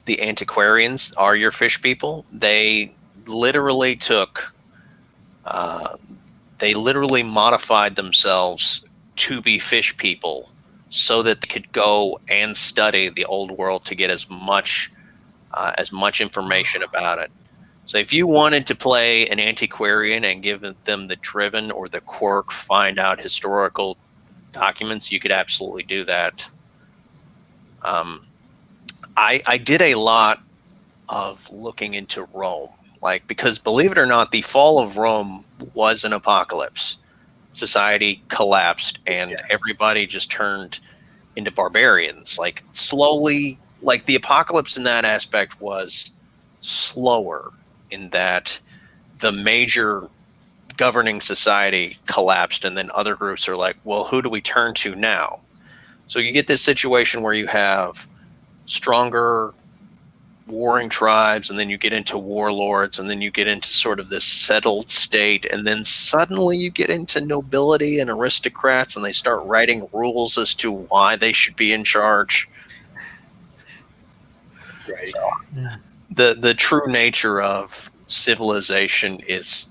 Antiquarians are your fish people. They literally modified themselves to be fish people so that they could go and study the old world to get as much information about it. So if you wanted to play an antiquarian and give them the driven or the quirk, find out historical documents, you could absolutely do that. I did a lot of looking into Rome, because believe it or not, the fall of Rome was an apocalypse. Society collapsed and everybody just turned into barbarians. Slowly, the apocalypse in that aspect was slower, in that the major governing society collapsed, and then other groups are like, well, who do we turn to now? So you get this situation where you have stronger warring tribes, and then you get into warlords, and then you get into sort of this settled state, and then suddenly you get into nobility and aristocrats, and they start writing rules as to why they should be in charge. Right. So, the true nature of civilization is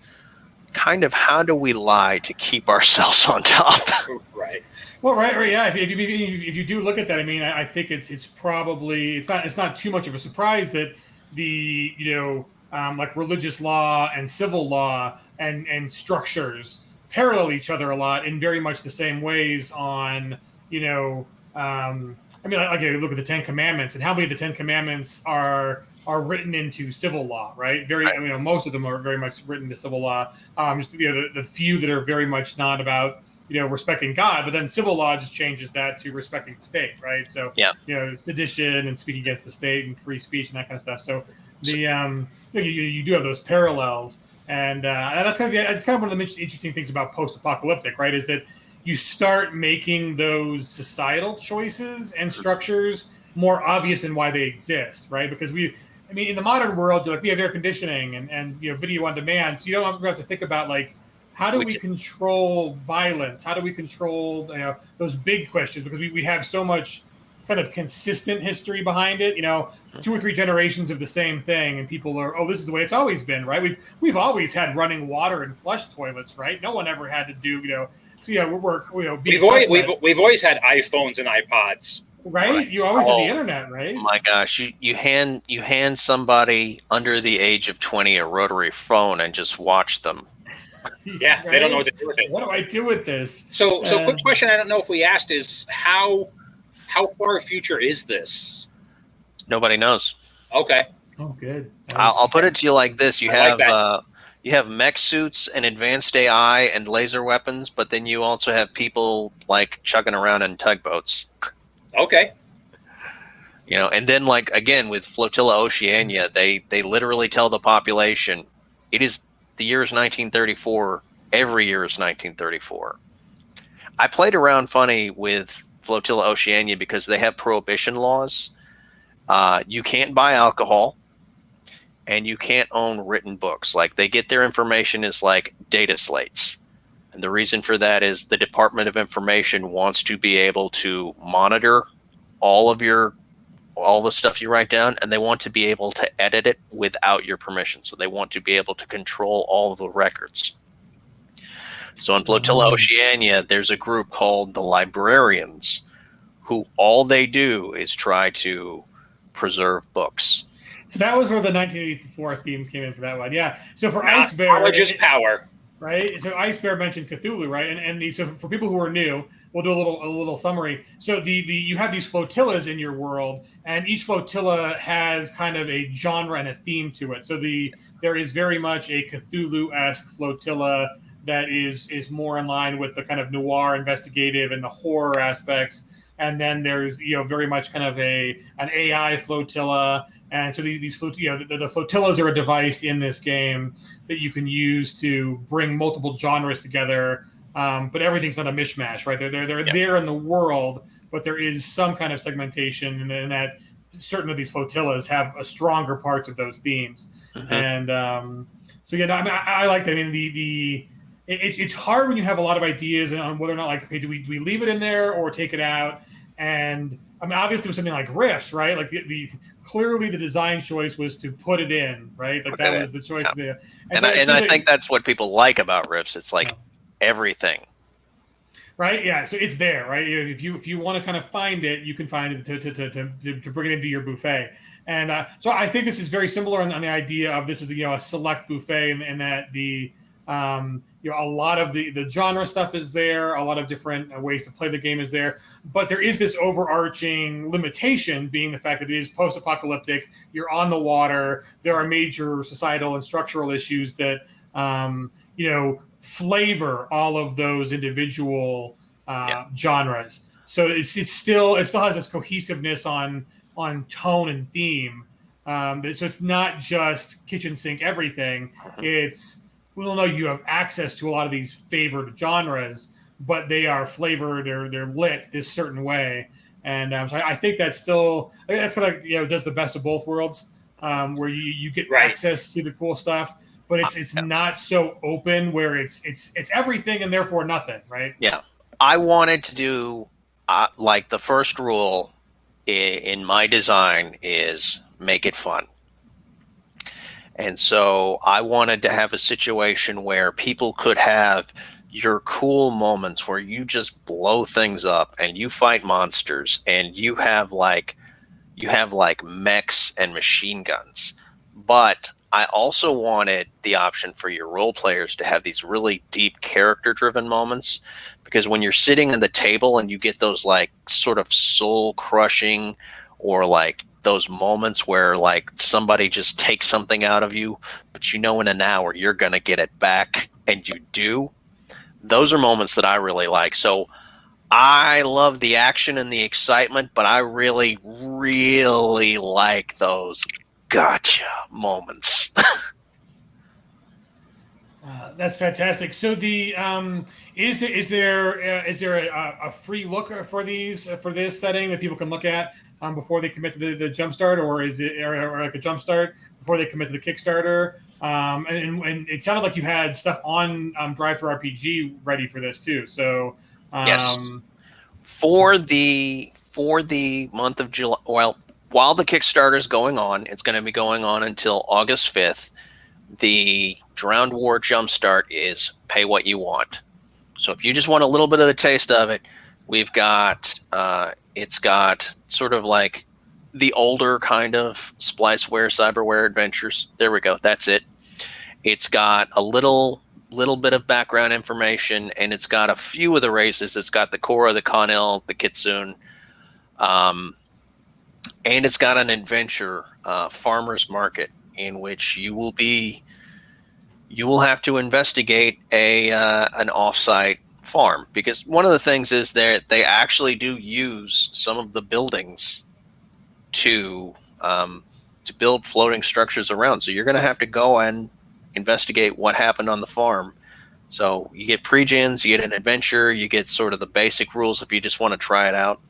kind of, how do we lie to keep ourselves on top? Right. Well, right, yeah. If you do look at that, I mean, I think it's probably it's not too much of a surprise that the like religious law and civil law and structures parallel each other a lot in very much the same ways. On I mean, like look at the Ten Commandments, and how many of the Ten Commandments are are written into civil law, right? Very, most of them are very much written to civil law. Just the few that are very much not about respecting God, but then civil law just changes that to respecting the state, right? So sedition and speaking against the state and free speech and that kind of stuff. So the you do have those parallels, and that's kind of one of the interesting things about post-apocalyptic, right? Is that you start making those societal choices and structures more obvious in why they exist, right? Because in the modern world, we have air conditioning and video on demand, so you don't have to think about how do we control violence? How do we control those big questions? Because we have so much kind of consistent history behind it. 2 or 3 generations of the same thing, and people are, this is the way it's always been, right? We've always had running water and flush toilets, right? No one ever had to do So we've always had iPhones and iPods. Right? You always had the internet, right? Oh my gosh. You hand somebody under the age of 20 a rotary phone and just watch them. Yeah, right? They don't know what to do with it. What do I do with this? So quick question I don't know if we asked is how far future is this? Nobody knows. Okay. Oh, good. I'll put it to you like this. You have mech suits and advanced AI and laser weapons, but then you also have people chugging around in tugboats. Okay. And then again with Flotilla Oceania, they literally tell the population it is the year is 1934. Every year is 1934. I played around funny with Flotilla Oceania because they have prohibition laws. You can't buy alcohol, and you can't own written books. They get their information as data slates. And the reason for that is the Department of Information wants to be able to monitor all the stuff you write down, and they want to be able to edit it without your permission. So they want to be able to control all of the records. So in Flotilla Oceania, there's a group called the Librarians, who all they do is try to preserve books. So that was where the 1984 theme came in for that one. Yeah. So for Ice Bear, knowledge is power. Right. So Ice Bear mentioned Cthulhu, right? And so for people who are new, we'll do a little summary. So you have these flotillas in your world, and each flotilla has kind of a genre and a theme to it. So there is very much a Cthulhu-esque flotilla that is more in line with the kind of noir investigative and the horror aspects. And then there's very much kind of an AI flotilla. And so these the flotillas are a device in this game that you can use to bring multiple genres together. But everything's not a mishmash, right? They're there in the world, but there is some kind of segmentation, and that certain of these flotillas have a stronger parts of those themes. Mm-hmm. And I like that. It's hard when you have a lot of ideas on whether or not do we leave it in there or take it out. And obviously with something like Rifts, right? Clearly the design choice was to put it in, right? That was the choice there. And I think that's what people like about Rifts. It's everything. Right. Yeah. So it's there, right? If you want to kind of find it, you can find it to bring it into your buffet. And so I think this is very similar on the idea of this is a select buffet, and that a lot of the genre stuff is there, a lot of different ways to play the game is there, but there is this overarching limitation being the fact that it is post-apocalyptic. You're on the water. There are major societal and structural issues that flavor all of those individual genres. So it still has this cohesiveness on tone and theme. So it's not just kitchen sink everything. It's you have access to a lot of these favored genres, but they are flavored or they're lit this certain way. And so I think that's kind of does the best of both worlds, where you get access to see the cool stuff. But it's not so open where it's everything and therefore nothing, right? Yeah, I wanted to do the first rule in my design is make it fun, and so I wanted to have a situation where people could have your cool moments where you just blow things up and you fight monsters and you have mechs and machine guns, but I also wanted the option for your role players to have these really deep character-driven moments, because when you're sitting at the table and you get those sort of soul-crushing or those moments where like somebody just takes something out of you, but in an hour you're going to get it back, and you do. Those are moments that I really like. So I love the action and the excitement, but I really, really like those gotcha moments. That's fantastic. So the is there a free look for this setting that people can look at before they commit to the jumpstart, or is it or like a jumpstart before they commit to the Kickstarter? And it sounded like you had stuff on Drive-Thru RPG ready for this too. So Yes, for the month of July. Well, while the Kickstarter is going on, it's going to be going on until August 5th. The Drowned War Jumpstart is pay what you want. So if you just want a little bit of the taste of it, we've got it's got sort of like the older kind of spliceware, cyberware adventures. There we go. That's it. It's got a little bit of background information, and it's got a few of the races. It's got the Cora, the Connell, the Kitsune, and it's got an adventure farmer's market in which you will have to investigate an offsite farm, because one of the things is that they actually do use some of the buildings to build floating structures around. So you're going to have to go and investigate what happened on the farm. So you get pre-gens, you get an adventure, you get sort of the basic rules if you just want to try it out.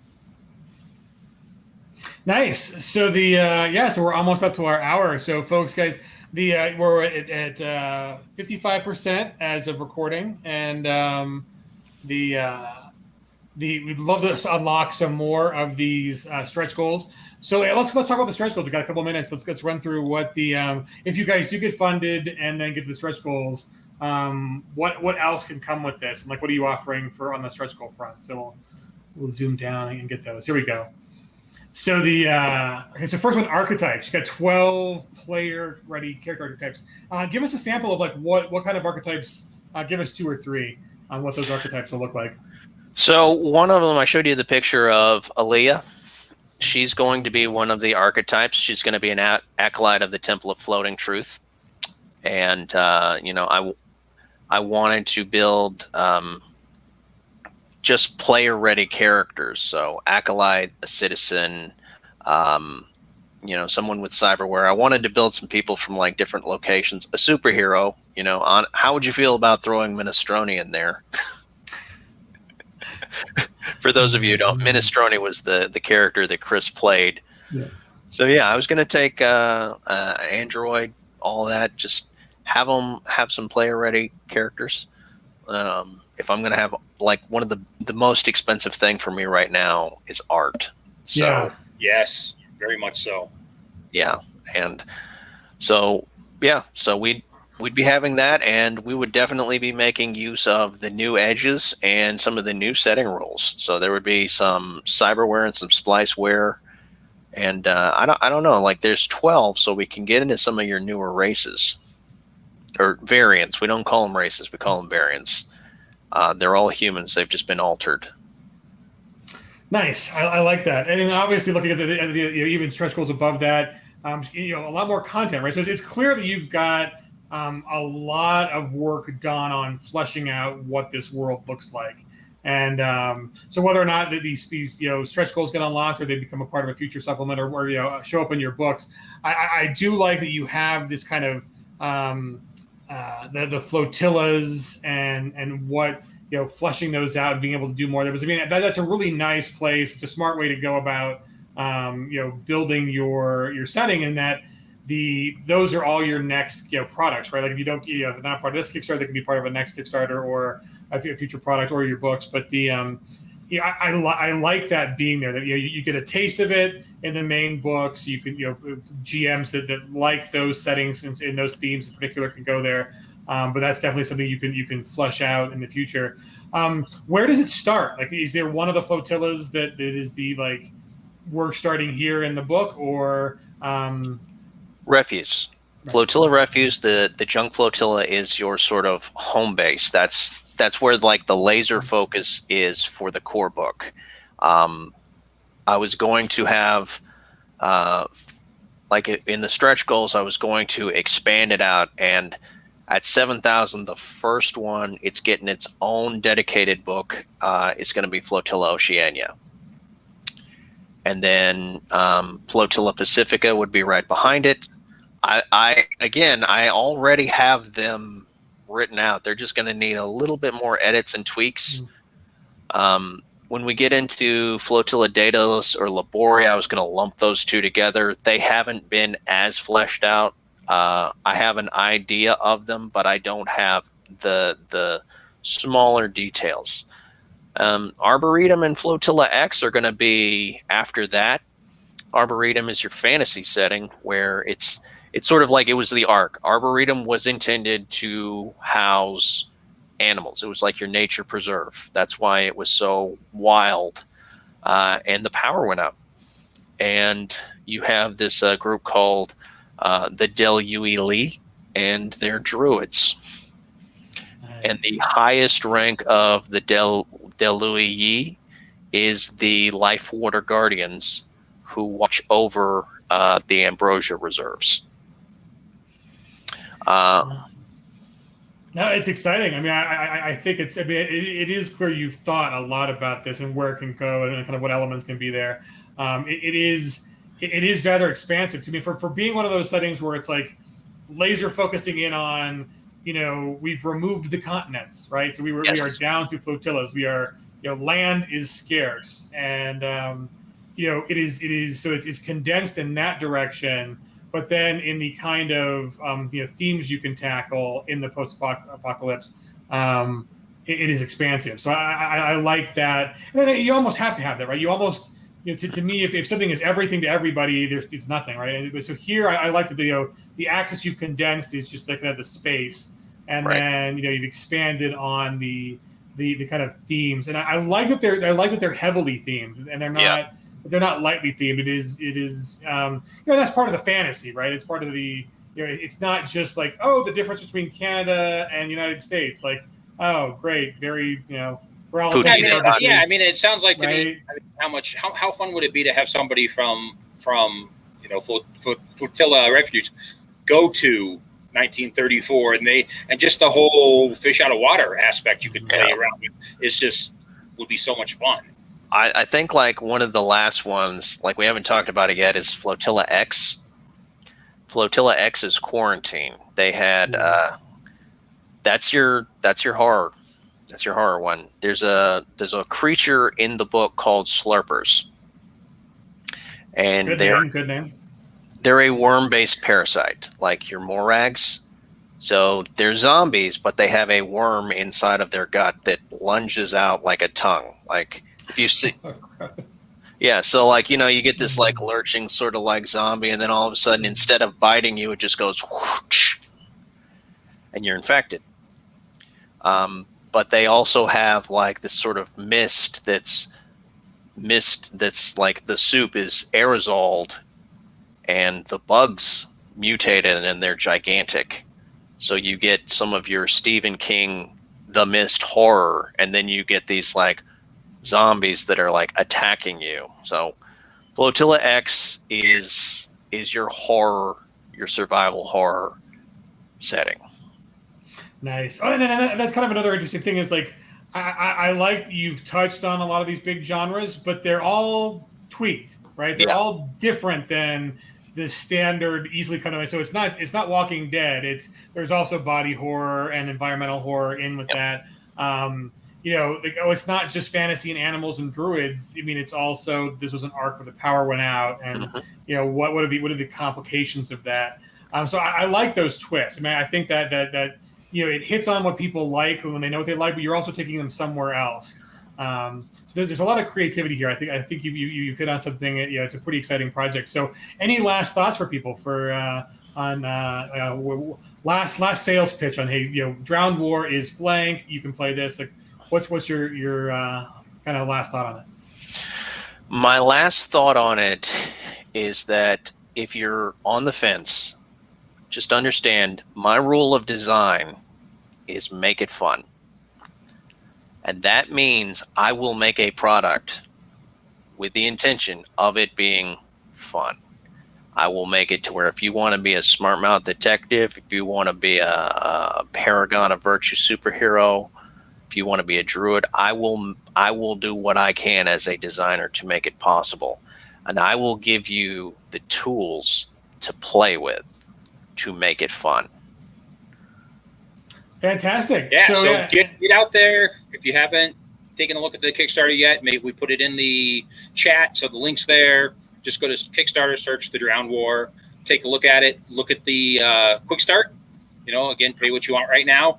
Nice. So so we're almost up to our hour. So folks, guys, we're at 55% as of recording, and we'd love to unlock some more of these stretch goals. So let's talk about the stretch goals. We got a couple of minutes. Let's run through what if you guys do get funded and then get to the stretch goals, what else can come with this, and like what are you offering on the stretch goal front? So we'll zoom down and get those. Here we go. So so first one, archetypes. You got 12 player-ready character archetypes. Give us a sample of like what kind of archetypes. Give us 2 or 3 on what those archetypes will look like. So one of them, I showed you the picture of Aaliyah. She's going to be one of the archetypes. She's going to be an acolyte of the Temple of Floating Truth, and I wanted to build just player-ready characters. So acolyte, a citizen, someone with cyberware. I wanted to build some people from like different locations. A superhero, how would you feel about throwing Minestrone in there? For those of you who don't, Minestrone was the character that Chris played. Yeah. So yeah, I was going to take Android, all that, just have some player-ready characters. If I'm going to have like one of the most expensive thing for me right now is art. So yeah. Yes, very much so. Yeah, and so we'd be having that, and we would definitely be making use of the new edges and some of the new setting rules. So there would be some cyberware and some spliceware, and I don't know, like there's 12, so we can get into some of your newer races or variants. We don't call them races; we call them variants. They're all humans. They've just been altered. Nice. I like that. And then obviously looking at the even stretch goals above that, a lot more content, right? So it's clear that you've got a lot of work done on fleshing out what this world looks like. And so whether or not these stretch goals get unlocked or they become a part of a future supplement or show up in your books, I do like that you have this kind of the flotillas and what fleshing those out and being able to do more. That's a really nice place. It's a smart way to go about building your setting, in that those are all your next products, right? Like if you don't if they're not part of this Kickstarter, they can be part of a next Kickstarter or a future product or your books. But I like that being there, that you get a taste of it in the main books. You can GMs that like those settings and those themes in particular can go there. But that's definitely something you can flesh out in the future. Where does it start? Like, is there one of the flotillas that is we're starting here in the book, or Refuse? Right. Flotilla Refuse, the junk flotilla is your sort of home base. That's where like the laser focus is for the core book. I was going to have like in the stretch goals, I was going to expand it out, and at 7,000, the first one, it's getting its own dedicated book. It's going to be Flotilla Oceania. And then Flotilla Pacifica would be right behind it. I already have them written out. They're just going to need a little bit more edits and tweaks. When we get into Flotilla Daedalus or Laboria, I was going to lump those two together. They haven't been as fleshed out. I have an idea of them, but I don't have the smaller details. Arboretum and Flotilla X are going to be after that. Arboretum is your fantasy setting, where it's sort of like it was the Ark. Arboretum was intended to house animals. It was like your nature preserve. That's why it was so wild. And the power went up. And you have this group called the Del-Ui-Li, and they're druids. Nice. And the highest rank of the Del-Ui-Yi is the Life Water Guardians, who watch over the Ambrosia reserves. No, it's exciting. I mean, I think it's. I mean, it is clear you've thought a lot about this and where it can go and kind of what elements can be there. It is rather expansive to me for being one of those settings where it's like laser focusing in on. We've removed the continents, right? So we are down to flotillas. We are, land is scarce, and it is. So it's condensed in that direction. But then in the kind of themes you can tackle in the post-apocalypse, it is expansive. So I like that. And then you almost have to have that, right? You almost, to me, if something is everything to everybody, it's nothing, right? And so here I like that the axis you've condensed is just like the space, and then you've expanded on the kind of themes. And I like that they're heavily themed, and they're not. Yeah. They're not lightly themed. It is that's part of the fantasy, right? It's part of the, it's not just like, the difference between Canada and United States. Like, great, very, for all intents and purposes. I mean, it sounds like to me, how fun would it be to have somebody from Flotilla Refuge go to 1934 and just the whole fish out of water aspect you could play around with. It's just would be so much fun. I think like one of the last ones, like we haven't talked about it yet, is Flotilla X. Flotilla X is Quarantine. They had that's your horror. That's your horror one. There's a creature in the book called Slurpers. And good name. They're a worm-based parasite, like your Morags. So they're zombies, but they have a worm inside of their gut that lunges out like a tongue. Like if you see, so like you get this like lurching sort of like zombie, and then all of a sudden, instead of biting you, it just goes whoosh, and you're infected. But they also have like this sort of mist that's like the soup is aerosoled, and the bugs mutated and they're gigantic. So you get some of your Stephen King The Mist horror, and then you get these like zombies that are like attacking you. So Flotilla X is your horror, your survival horror setting. Nice. Oh, and that's kind of another interesting thing is like I like you've touched on a lot of these big genres, but they're all tweaked, right? They're all different than the standard easily kind of. So it's not Walking Dead. There's also body horror and environmental horror in with that. It's not just fantasy and animals and druids. I mean, it's also this was an arc where the power went out, and what are the complications of that? So I like those twists. I mean, I think that it hits on what people like when they know what they like, but you're also taking them somewhere else. So there's a lot of creativity here. I think you've hit on something. It's a pretty exciting project. So any last thoughts for people last sales pitch on Drowned War is blank. You can play this. Like, what's your kind of last thought on it? My last thought on it is that if you're on the fence, just understand my rule of design is make it fun. And that means I will make a product with the intention of it being fun. I will make it to where if you want to be a smart mouth detective, if you want to be a paragon of virtue superhero, if you want to be a druid, I will do what I can as a designer to make it possible. And I will give you the tools to play with to make it fun. Fantastic. Yeah, so get out there. If you haven't taken a look at the Kickstarter yet, maybe we put it in the chat, so the link's there. Just go to Kickstarter, search the Drowned War, take a look at it, look at the quick start. Again, pay what you want right now.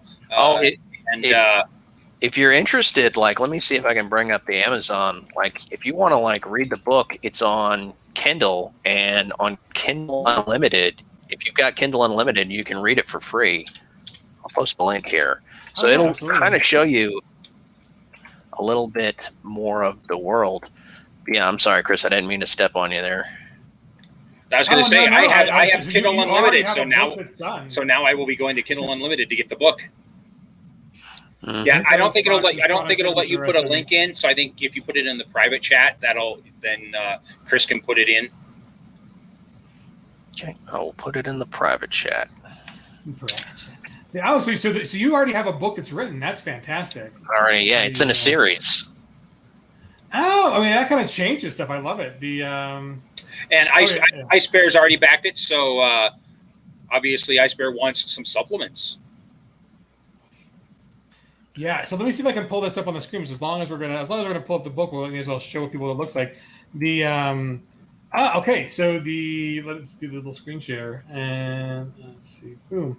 If you're interested, like, let me see if I can bring up the Amazon. Like, if you want to read the book, it's on Kindle, and on Kindle Unlimited. If you've got Kindle Unlimited, you can read it for free. I'll post a link here, so it'll kind of show you a little bit more of the world. Yeah, I'm sorry, Chris. I didn't mean to step on you there. I was going to say, I have Kindle Unlimited, so now I will be going to Kindle Unlimited to get the book. Mm-hmm. Yeah, I don't think it'll let you put a link in. So I think if you put it in the private chat, then Chris can put it in. Okay, I will put it in the private chat. Oh, so you already have a book that's written. That's fantastic. Already, yeah, it's in a series. Oh, I mean, that kind of changes stuff. I love it. Ice Bear's already backed it, so obviously Ice Bear wants some supplements. Yeah, so let me see if I can pull this up on the screen. Because as long as we're gonna pull up the book, we'll as well show people what it looks like. Okay, so let's do the little screen share and let's see. Boom.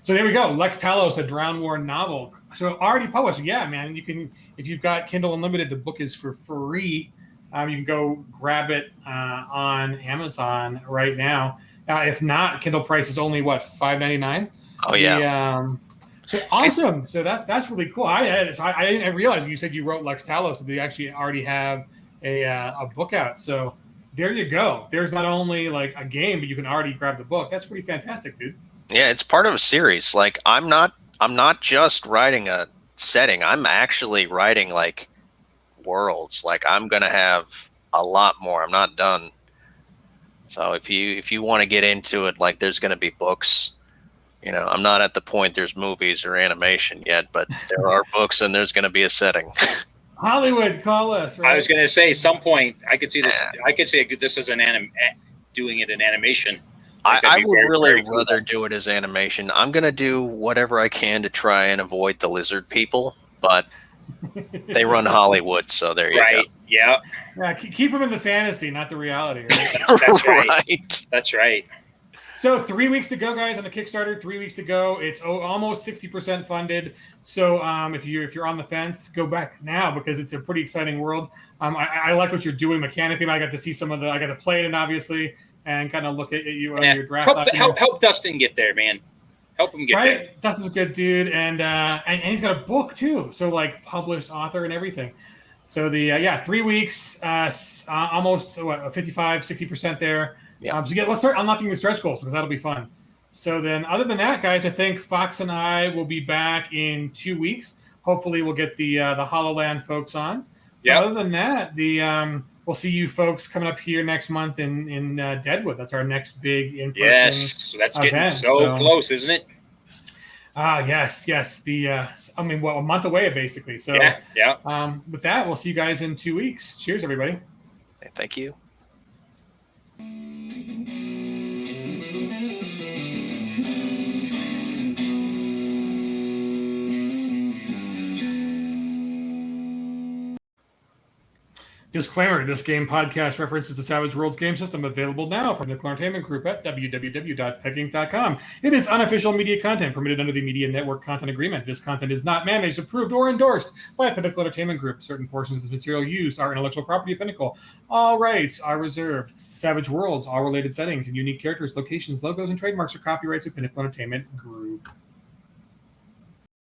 So there we go. Lex Talos, a Drowned War novel. So already published. Yeah, man. You can, if you've got Kindle Unlimited, the book is for free. You can go grab it on Amazon right now. If not, Kindle price is only $5.99. Oh yeah. So awesome. So that's really cool. I didn't realize you said you wrote Lex Talos, so they actually already have a book out. So there you go. There's not only a game, but you can already grab the book. That's pretty fantastic, dude. Yeah, it's part of a series. Like, I'm not just writing a setting. I'm actually writing worlds. Like, I'm gonna have a lot more. I'm not done. So if you want to get into it, there's gonna be books. I'm not at the point there's movies or animation yet, but there are books and there's gonna be a setting. Hollywood, call us. Right? I was gonna say, some point I could see this. I could see this as doing it in animation. I would really rather do it as animation. I'm going to do whatever I can to try and avoid the lizard people, but they run Hollywood, so there you go. Right, yeah. Yeah, keep them in the fantasy, not the reality. Right? That's right. That's right. So 3 weeks to go, guys, on the Kickstarter. 3 weeks to go. It's almost 60% funded. So if you're on the fence, go back now because it's a pretty exciting world. I like what you're doing mechanically. I got to see I got to play it, obviously, and kind of look at you on your draft. Help Dustin get there, man. Help him get there. Dustin's a good dude, and he's got a book too. So published author and everything. So 3 weeks, almost 55, 60% there. Yeah. Let's start unlocking the stretch goals because that'll be fun. So then, other than that, guys, I think Fox and I will be back in 2 weeks. Hopefully, we'll get the HoloLand folks on. Yeah. Other than that, we'll see you folks coming up here next month in Deadwood. That's our next big in-person Yes, that's getting event. so close, isn't it? Yes. A month away, basically. So yeah. With that, we'll see you guys in 2 weeks. Cheers, everybody. Thank you. Disclaimer, this game podcast references the Savage Worlds game system available now from the Entertainment Group at www.peginc.com. It is unofficial media content permitted under the Media Network Content Agreement. This content is not managed, approved, or endorsed by Pinnacle Entertainment Group. Certain portions of this material used are intellectual property of Pinnacle. All rights are reserved. Savage Worlds, all related settings and unique characters, locations, logos, and trademarks are copyrights of Pinnacle Entertainment Group.